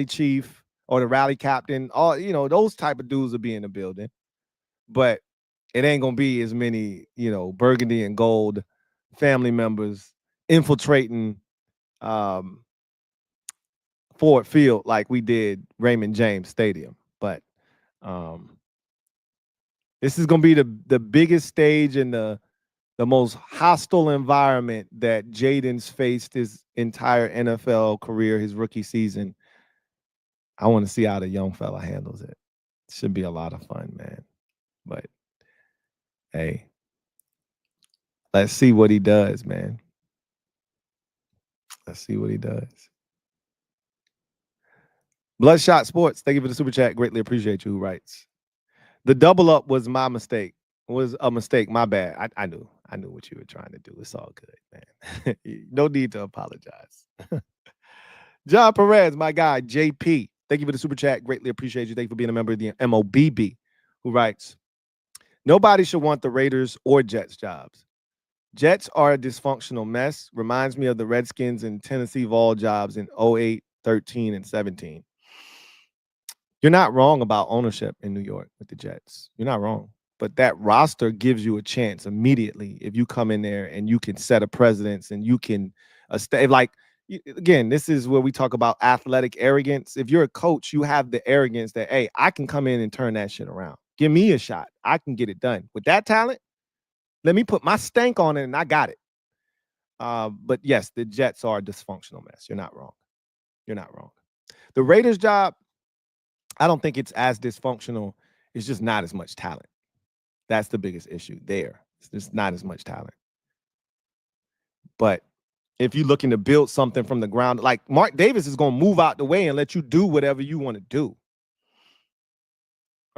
chief or the rally captain, all, you know, those type of dudes will be in the building. But it ain't gonna be as many, you know, burgundy and gold family members infiltrating Ford Field like we did Raymond James Stadium. But this is gonna be the biggest stage in the most hostile environment that Jaden's faced his entire NFL career, his rookie season. I want to see how the young fella handles it. Should be a lot of fun, man. But hey, let's see what he does, man. Let's see what he does. Bloodshot Sports, thank you for the super chat. Greatly appreciate you. Who writes? The double up was my mistake. Was a mistake. My bad. I knew what you were trying to do. It's all good, man. No need to apologize. John Perez, my guy, JP. Thank you for the super chat. Greatly appreciate you. Thank you for being a member of the MOBB. Who writes, nobody should want the Raiders or Jets jobs. Jets are a dysfunctional mess. Reminds me of the Redskins and Tennessee Vol jobs in 08, 13, and 17. You're not wrong about ownership in New York with the Jets. You're not wrong. But that roster gives you a chance immediately if you come in there and you can set a precedence and you can like, again, this is where we talk about athletic arrogance. If you're a coach, you have the arrogance that, hey, I can come in and turn that shit around. Give me a shot. I can get it done. With that talent, let me put my stank on it and I got it. But yes, the Jets are a dysfunctional mess. You're not wrong. You're not wrong. The Raiders job, I don't think it's as dysfunctional. It's just not as much talent. That's the biggest issue there. It's just not as much talent. But if you're looking to build something from the ground, like Mark Davis is going to move out the way and let you do whatever you want to do.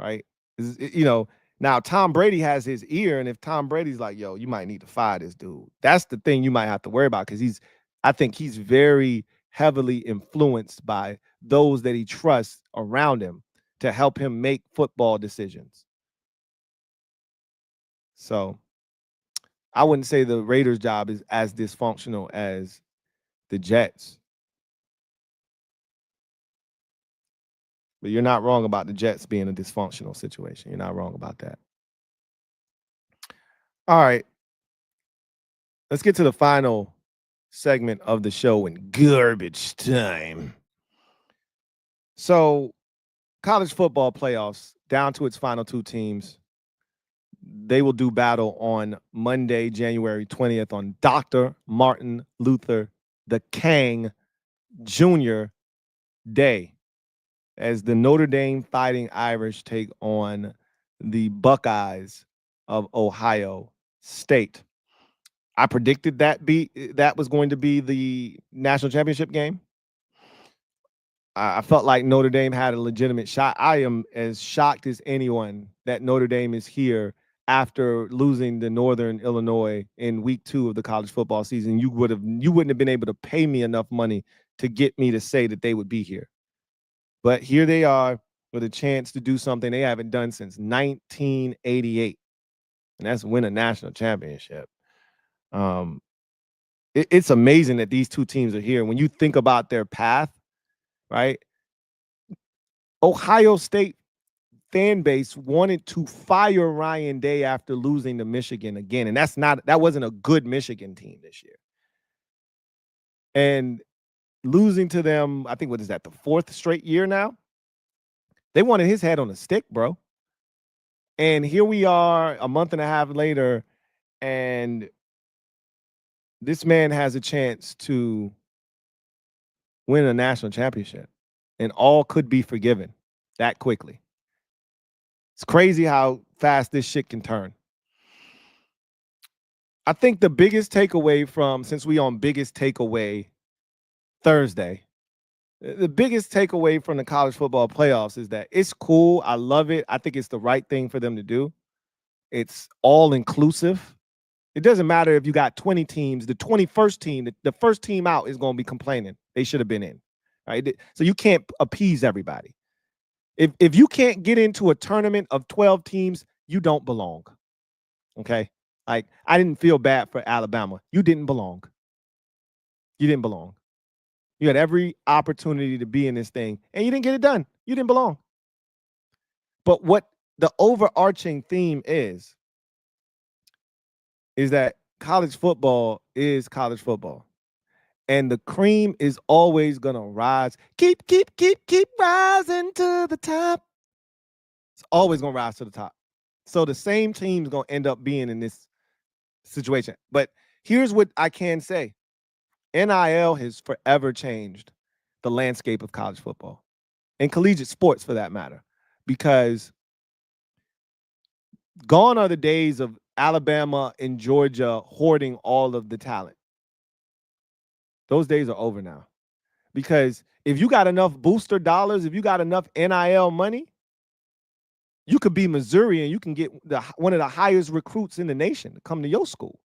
Right? You know, now Tom Brady has his ear, and if Tom Brady's like, yo, you might need to fire this dude. That's the thing you might have to worry about because I think he's very heavily influenced by those that he trusts around him to help him make football decisions. So I wouldn't say the Raiders' job is as dysfunctional as the Jets. But you're not wrong about the Jets being a dysfunctional situation. You're not wrong about that. All right. Let's get to the final segment of the show in garbage time. So college football playoffs down to its final two teams. They will do battle on Monday, January 20th on Dr. Martin Luther the King Jr. Day as the Notre Dame Fighting Irish take on the Buckeyes of Ohio State. I predicted that was going to be the national championship game. I felt like Notre Dame had a legitimate shot. I am as shocked as anyone that Notre Dame is here after losing to Northern Illinois in week 2 of the college football season. You wouldn't have been able to pay me enough money to get me to say that they would be here. But here they are with a chance to do something they haven't done since 1988. And that's win a national championship. It's amazing that these two teams are here. When you think about their path, right? Ohio State fan base wanted to fire Ryan Day after losing to Michigan again. And that wasn't a good Michigan team this year. And losing to them, I think, what is that, the 4th straight year now? They wanted his head on a stick, bro. And here we are a month and a half later, and this man has a chance to win a national championship. And all could be forgiven that quickly. It's crazy how fast this shit can turn. I think the biggest takeaway from, since we on biggest takeaway Thursday, the biggest takeaway from the college football playoffs is that it's cool. I love it. I think it's the right thing for them to do. It's all inclusive. It doesn't matter if you got 20 teams, the 21st team, the first team out is going to be complaining. They should have been in. Right? So you can't appease everybody. If you can't get into a tournament of 12 teams, you don't belong. Okay? Like, I didn't feel bad for Alabama. You didn't belong. You didn't belong. You had every opportunity to be in this thing, and you didn't get it done. You didn't belong. But what the overarching theme is that college football is college football. And the cream is always going to rise. Keep rising to the top. It's always going to rise to the top. So the same team's going to end up being in this situation. But here's what I can say. NIL has forever changed the landscape of college football and collegiate sports for that matter, because gone are the days of Alabama and Georgia hoarding all of the talent. Those days are over now, because if you got enough booster dollars, if you got enough NIL money, you could be Missouri and you can get one of the highest recruits in the nation to come to your school.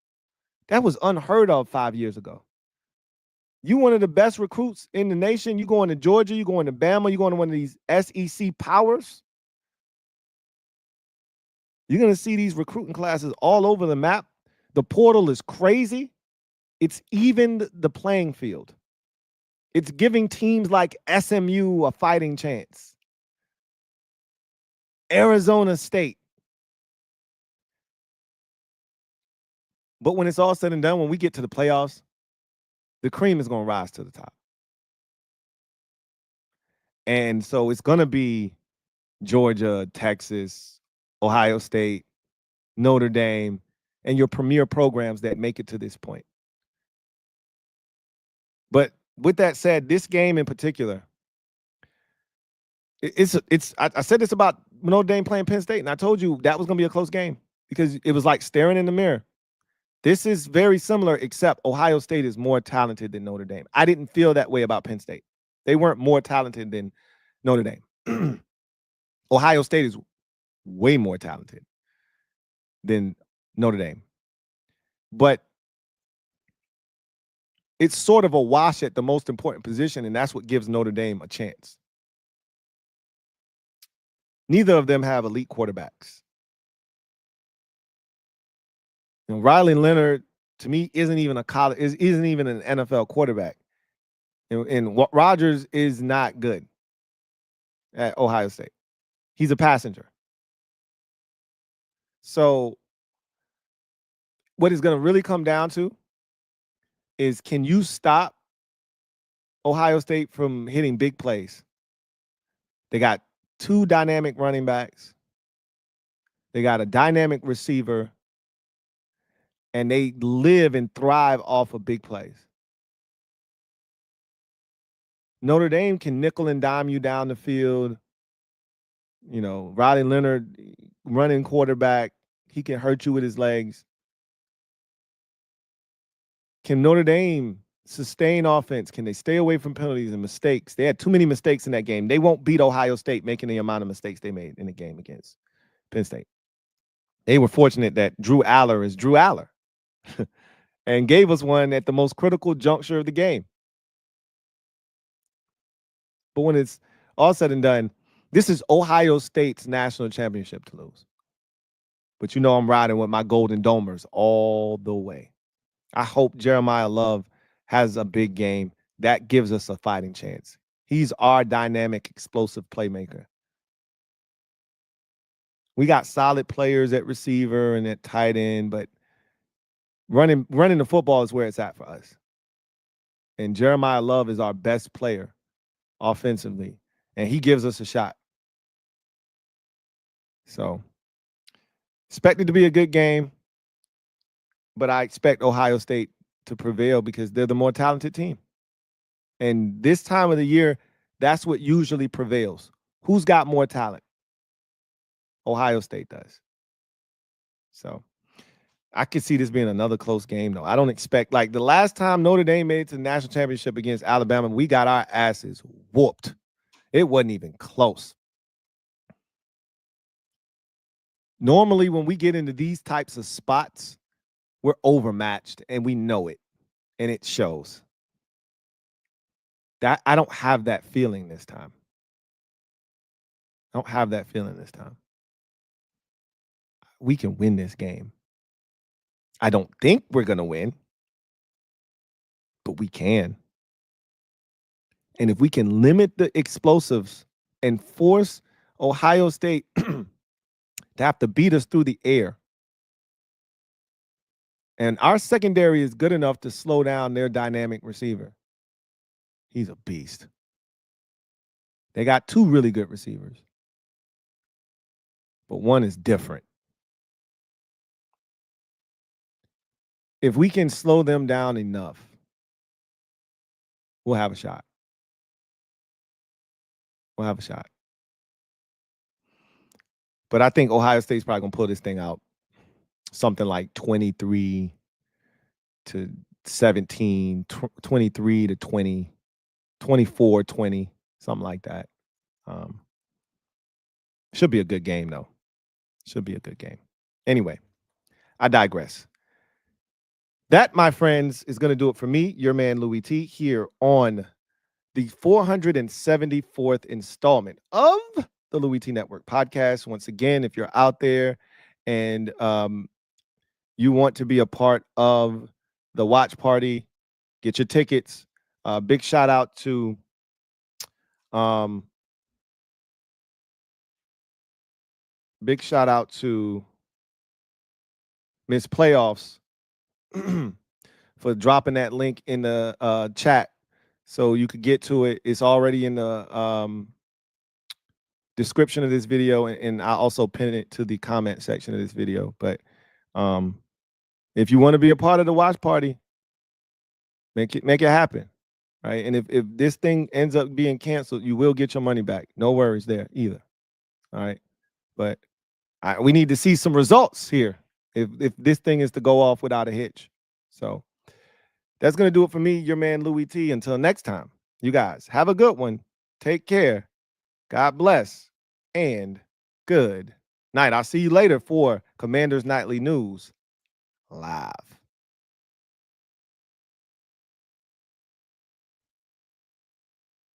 That was unheard of 5 years ago. You one of the best recruits in the nation. You going to Georgia, you going to Bama, you going to one of these SEC powers. You're going to see these recruiting classes all over the map. The portal is crazy. It's evened the playing field. It's giving teams like SMU a fighting chance. Arizona State. But when it's all said and done, when we get to the playoffs, the cream is going to rise to the top. And so it's going to be Georgia, Texas, Ohio State, Notre Dame, and your premier programs that make it to this point. But with that said, this game in particular, I said this about Notre Dame playing Penn State, and I told you that was going to be a close game because it was like staring in the mirror. This is very similar, except Ohio State is more talented than Notre Dame. I didn't feel that way about Penn State. They weren't more talented than Notre Dame. Ohio State is way more talented than Notre Dame. But it's sort of a wash at the most important position, and that's what gives Notre Dame a chance. Neither of them have elite quarterbacks. You know, Riley Leonard, to me, isn't even an NFL quarterback. And Rodgers is not good at Ohio State. He's a passenger. So what it's going to really come down to is, can you stop Ohio State from hitting big plays? They got 2 dynamic running backs. They got a dynamic receiver, and they live and thrive off of big plays. Notre Dame can nickel and dime you down the field. You know, Riley Leonard running quarterback, he can hurt you with his legs. Can Notre Dame sustain offense? Can they stay away from penalties and mistakes? They had too many mistakes in that game. They won't beat Ohio State making the amount of mistakes they made in the game against Penn State. They were fortunate that Drew Aller is Drew Aller and gave us one at the most critical juncture of the game. But when it's all said and done, this is Ohio State's national championship to lose. But you know I'm riding with my Golden Domers all the way. I hope Jeremiah Love has a big game. That gives us a fighting chance. He's our dynamic, explosive playmaker. We got solid players at receiver and at tight end, but running the football is where it's at for us. And Jeremiah Love is our best player offensively, and he gives us a shot. So, expect it to be a good game, but I expect Ohio State to prevail because they're the more talented team. And this time of the year, that's what usually prevails. Who's got more talent? Ohio State does. So, I could see this being another close game, though. I don't expect, like the last time Notre Dame made it to the national championship against Alabama, we got our asses whooped. It wasn't even close. Normally, when we get into these types of spots, we're overmatched, and we know it, and it shows. That I don't have that feeling this time. I don't have that feeling this time. We can win this game. I don't think we're going to win, but we can. And if we can limit the explosives and force Ohio State to have to beat us through the air, and our secondary is good enough to slow down their dynamic receiver. He's a beast. They got 2 really good receivers, but one is different. If we can slow them down enough, we'll have a shot. We'll have a shot. But I think Ohio State's probably going to pull this thing out something like 23-17, 23-20, 24-20, something like that. Should be a good game, though. Should be a good game. Anyway, I digress. That, my friends, is going to do it for me, your man Louie T, here on the 474th installment of the Louie T Network podcast. Once again, if you're out there and you want to be a part of the watch party, get your tickets. Big shout out to Miss Playoffs for dropping that link in the chat so you could get to it. It's already in the description of this video, and I also pin it to the comment section of this video. But if you want to be a part of the watch party, make it happen, right? And if this thing ends up being canceled, you will get your money back. No worries there either. All right, but we need to see some results here if this thing is to go off without a hitch. So that's going to do it for me, your man Louie T. Until next time, you guys have a good one. Take care. God bless. And good night. I'll see you later for Commanders Nightly News Live.